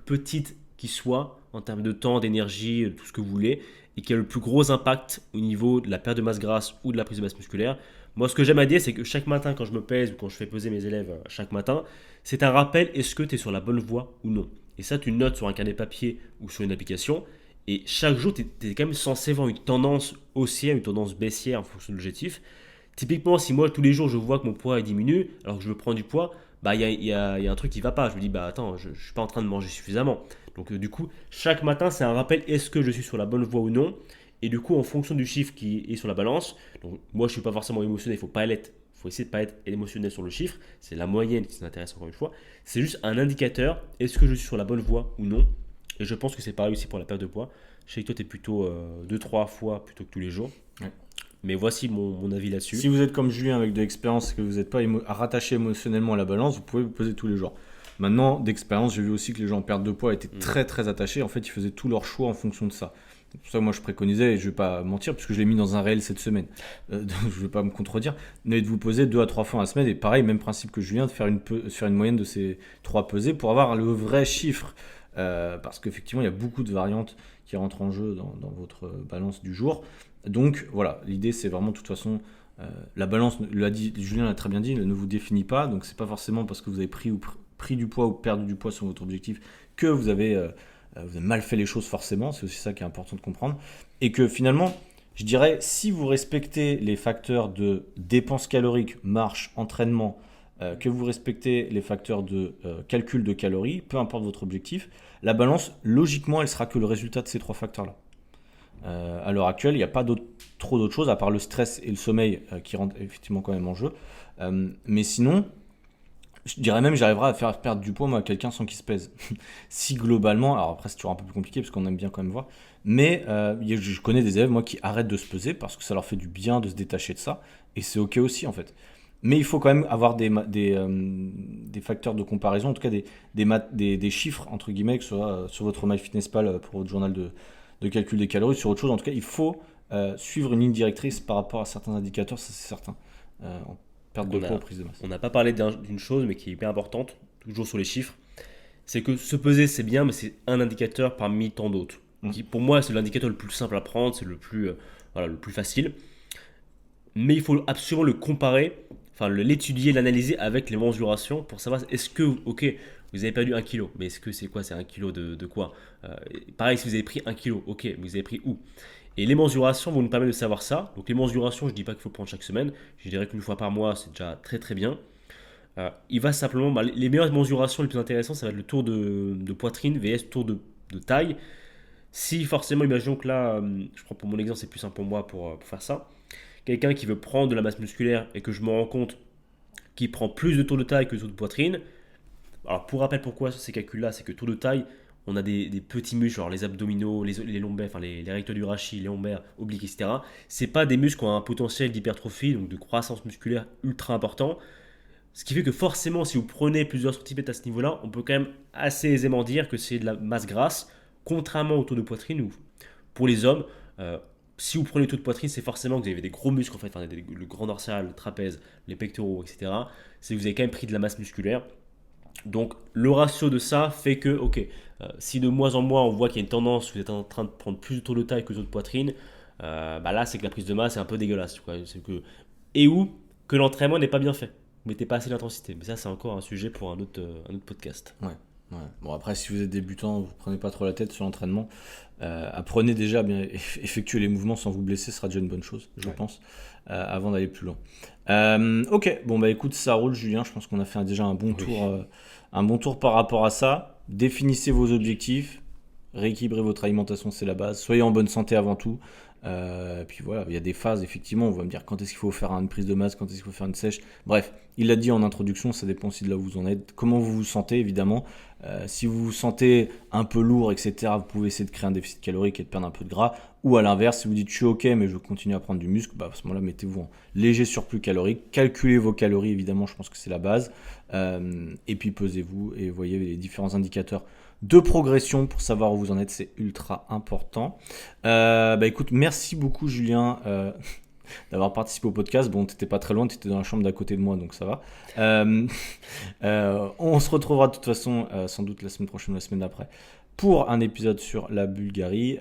petite qui soit en termes de temps, d'énergie, tout ce que vous voulez, et qui a le plus gros impact au niveau de la perte de masse grasse ou de la prise de masse musculaire. Moi, ce que j'aime à dire, c'est que chaque matin, quand je me pèse ou quand je fais peser mes élèves chaque matin, c'est un rappel, est-ce que tu es sur la bonne voie ou non. Et ça, tu notes sur un carnet papier ou sur une application. Et chaque jour, tu es quand même censé voir une tendance haussière, une tendance baissière en fonction de l'objectif. Typiquement, si moi, tous les jours, je vois que mon poids diminue, alors que je veux prendre du poids, il y a un truc qui ne va pas. Je me dis, attends, je ne suis pas en train de manger suffisamment. Donc, du coup, chaque matin, c'est un rappel, est-ce que je suis sur la bonne voie ou non. Et du coup, en fonction du chiffre qui est sur la balance, donc moi, je ne suis pas forcément émotionnel, il faut pas l'être. Il faut essayer de ne pas être émotionnel sur le chiffre. C'est la moyenne qui nous intéresse encore une fois. C'est juste un indicateur, est-ce que je suis sur la bonne voie ou non. Et je pense que c'est pareil aussi pour la perte de poids. Je sais que toi, tu es plutôt 2-3 fois plutôt que tous les jours. Ouais. Mais voici mon avis là-dessus. Si vous êtes comme Julien avec de l'expérience et que vous n'êtes pas rattaché émotionnellement à la balance, vous pouvez vous peser tous les jours. Maintenant, d'expérience, j'ai vu aussi que les gens en perte de poids étaient très très attachés. En fait, ils faisaient tous leurs choix en fonction de ça. C'est pour ça que moi je préconisais, et je ne vais pas mentir, puisque je l'ai mis dans un réel cette semaine. Donc je ne vais pas me contredire. Mais de vous peser 2 à 3 fois à la semaine. Et pareil, même principe que Julien, de faire une moyenne de ces 3 pesées pour avoir le vrai chiffre. Parce qu'effectivement, il y a beaucoup de variantes qui rentrent en jeu dans votre balance du jour. Donc voilà, l'idée c'est vraiment de toute façon, la balance, Julien l'a très bien dit, ne vous définit pas. Donc c'est pas forcément parce que vous avez pris du poids ou perdu du poids sur votre objectif que vous avez mal fait les choses forcément. C'est aussi ça qui est important de comprendre. Et que finalement, je dirais, si vous respectez les facteurs de dépenses caloriques, marche, entraînement, que vous respectez les facteurs de calcul de calories, peu importe votre objectif, la balance, logiquement, elle sera que le résultat de ces 3 facteurs-là. À l'heure actuelle, il n'y a pas trop d'autres choses, à part le stress et le sommeil qui rentrent effectivement quand même en jeu. Mais sinon, je dirais même que j'arriverai à faire perdre du poids moi, à quelqu'un sans qu'il se pèse. Si globalement, alors après c'est toujours un peu plus compliqué parce qu'on aime bien quand même voir, mais je connais des élèves moi qui arrêtent de se peser parce que ça leur fait du bien de se détacher de ça, et c'est ok aussi en fait. Mais il faut quand même avoir des facteurs de comparaison, en tout cas des chiffres entre guillemets, que ce soit sur votre MyFitnessPal pour votre journal de calcul des calories, sur autre chose. En tout cas, il faut suivre une ligne directrice par rapport à certains indicateurs, ça c'est certain, en perte de poids ou prise de masse. On n'a pas parlé d'une chose, mais qui est hyper importante, toujours sur les chiffres. C'est que se peser, c'est bien, mais c'est un indicateur parmi tant d'autres. Pour moi, c'est l'indicateur le plus simple à prendre, c'est le plus facile. Mais il faut absolument le comparer, enfin l'étudier, l'analyser avec les mensurations pour savoir est-ce que, ok, vous avez perdu 1 kg, mais est-ce que c'est quoi? C'est 1 kg de quoi? Pareil, si vous avez pris 1 kg, ok, mais vous avez pris où? Et les mensurations vont nous permettre de savoir ça. Donc les mensurations, je ne dis pas qu'il faut prendre chaque semaine, je dirais qu'une fois par mois, c'est déjà très très bien. Il va simplement, les meilleures mensurations les plus intéressantes, ça va être le tour de poitrine vs tour de taille. Si forcément, imaginons que là, je prends pour mon exemple, c'est plus simple pour moi pour faire ça. Quelqu'un qui veut prendre de la masse musculaire et que je me rends compte qu'il prend plus de tour de taille que de tour de poitrine. Alors pour rappel, pourquoi ces calculs-là, c'est que tour de taille, on a des petits muscles, genre les abdominaux, les lombaires, enfin les recteurs du rachis, les lombaires, obliques, etc. C'est pas des muscles qui ont un potentiel d'hypertrophie, donc de croissance musculaire ultra important. Ce qui fait que forcément, si vous prenez plusieurs centimètres à ce niveau-là, on peut quand même assez aisément dire que c'est de la masse grasse, contrairement au tour de poitrine où, pour les hommes, si vous prenez le taux de poitrine, c'est forcément que vous avez des gros muscles, en fait, enfin, le grand dorsal, le trapèze, les pectoraux, etc. C'est que vous avez quand même pris de la masse musculaire. Donc le ratio de ça fait que, ok, si de mois en mois on voit qu'il y a une tendance, vous êtes en train de prendre plus de taux de taille que de taux de poitrine, bah là c'est que la prise de masse est un peu dégueulasse. Quoi. C'est que, et ou que l'entraînement n'est pas bien fait. Vous mettez pas assez d'intensité. Mais ça c'est encore un sujet pour un autre podcast. Ouais. Bon, après, si vous êtes débutant, vous prenez pas trop la tête sur l'entraînement. Apprenez déjà à bien effectuer les mouvements sans vous blesser, ce sera déjà une bonne chose, je pense, avant d'aller plus loin. Ok, bon bah écoute, ça roule, Julien. Je pense qu'on a fait déjà un bon tour par rapport à ça. Définissez vos objectifs, rééquilibrez votre alimentation, c'est la base. Soyez en bonne santé avant tout. Puis voilà, il y a des phases, effectivement, on va me dire quand est-ce qu'il faut faire une prise de masse, quand est-ce qu'il faut faire une sèche. Bref, il l'a dit en introduction, ça dépend aussi de là où vous en êtes, comment vous vous sentez, évidemment. Si vous vous sentez un peu lourd, etc., vous pouvez essayer de créer un déficit calorique et de perdre un peu de gras. Ou à l'inverse, si vous dites je suis ok, mais je veux continuer à prendre du muscle, bah à ce moment-là, mettez-vous en léger surplus calorique. Calculez vos calories, évidemment, je pense que c'est la base. Et puis pesez-vous et voyez les différents indicateurs de progression pour savoir où vous en êtes, c'est ultra important. Bah écoute, merci beaucoup Julien d'avoir participé au podcast. Bon, t'étais pas très loin, t'étais dans la chambre d'à côté de moi, donc ça va. On se retrouvera de toute façon sans doute la semaine prochaine ou la semaine d'après pour un épisode sur la Bulgarie.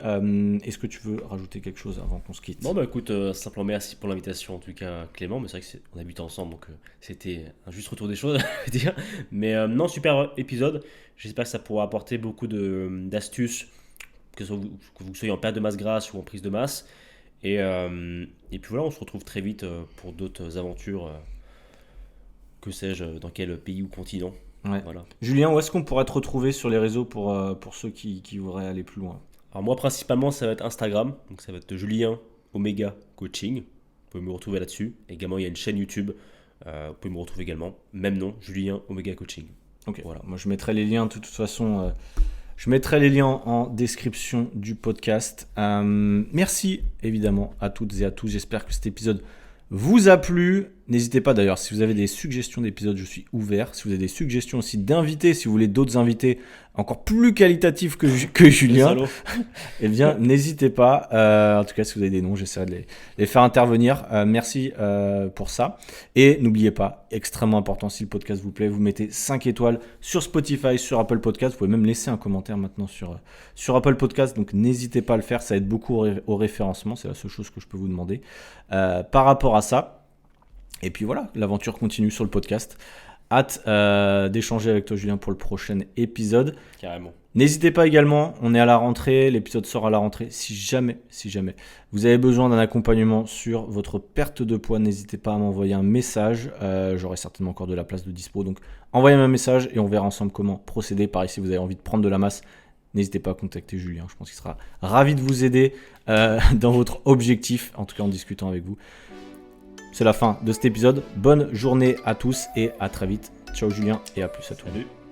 Est-ce que tu veux rajouter quelque chose avant qu'on se quitte? Non, bah écoute, simplement merci pour l'invitation en tout cas Clément, mais c'est vrai qu'on habite ensemble donc c'était un juste retour des choses, je veux dire. Mais non, super épisode, j'espère que ça pourra apporter beaucoup d'astuces, que vous soyez en perte de masse grasse ou en prise de masse. Et puis voilà, on se retrouve très vite pour d'autres aventures, que sais-je, dans quel pays ou continent. Ouais. Voilà. Julien, où est-ce qu'on pourrait te retrouver sur les réseaux pour ceux qui voudraient aller plus loin? Alors moi principalement ça va être Instagram, donc ça va être Julien Omega Coaching, vous pouvez me retrouver là-dessus. Également il y a une chaîne YouTube, vous pouvez me retrouver également, même nom, Julien Omega Coaching. Ok, voilà, moi je mettrai les liens de toute façon, je mettrai les liens en description du podcast. Merci évidemment à toutes et à tous, j'espère que cet épisode vous a plu. N'hésitez pas d'ailleurs, si vous avez des suggestions d'épisodes, je suis ouvert. Si vous avez des suggestions aussi d'invités, si vous voulez d'autres invités encore plus qualitatifs que Julien, eh bien n'hésitez pas. En tout cas, si vous avez des noms, j'essaierai de les faire intervenir. Merci pour ça. Et n'oubliez pas, extrêmement important, si le podcast vous plaît, vous mettez 5 étoiles sur Spotify, sur Apple Podcast. Vous pouvez même laisser un commentaire maintenant sur Apple Podcast. Donc n'hésitez pas à le faire, ça aide beaucoup au référencement. C'est la seule chose que je peux vous demander par rapport à ça. Et puis voilà, l'aventure continue sur le podcast. Hâte d'échanger avec toi Julien pour le prochain épisode. Carrément. N'hésitez pas également, on est à la rentrée, l'épisode sort à la rentrée. Si jamais vous avez besoin d'un accompagnement sur votre perte de poids, n'hésitez pas à m'envoyer un message. J'aurai certainement encore de la place de dispo. Donc envoyez-moi un message et on verra ensemble comment procéder. Pareil, si vous avez envie de prendre de la masse, n'hésitez pas à contacter Julien. Je pense qu'il sera ravi de vous aider dans votre objectif, en tout cas en discutant avec vous. C'est la fin de cet épisode. Bonne journée à tous et à très vite. Ciao Julien et à plus à tous. Salut.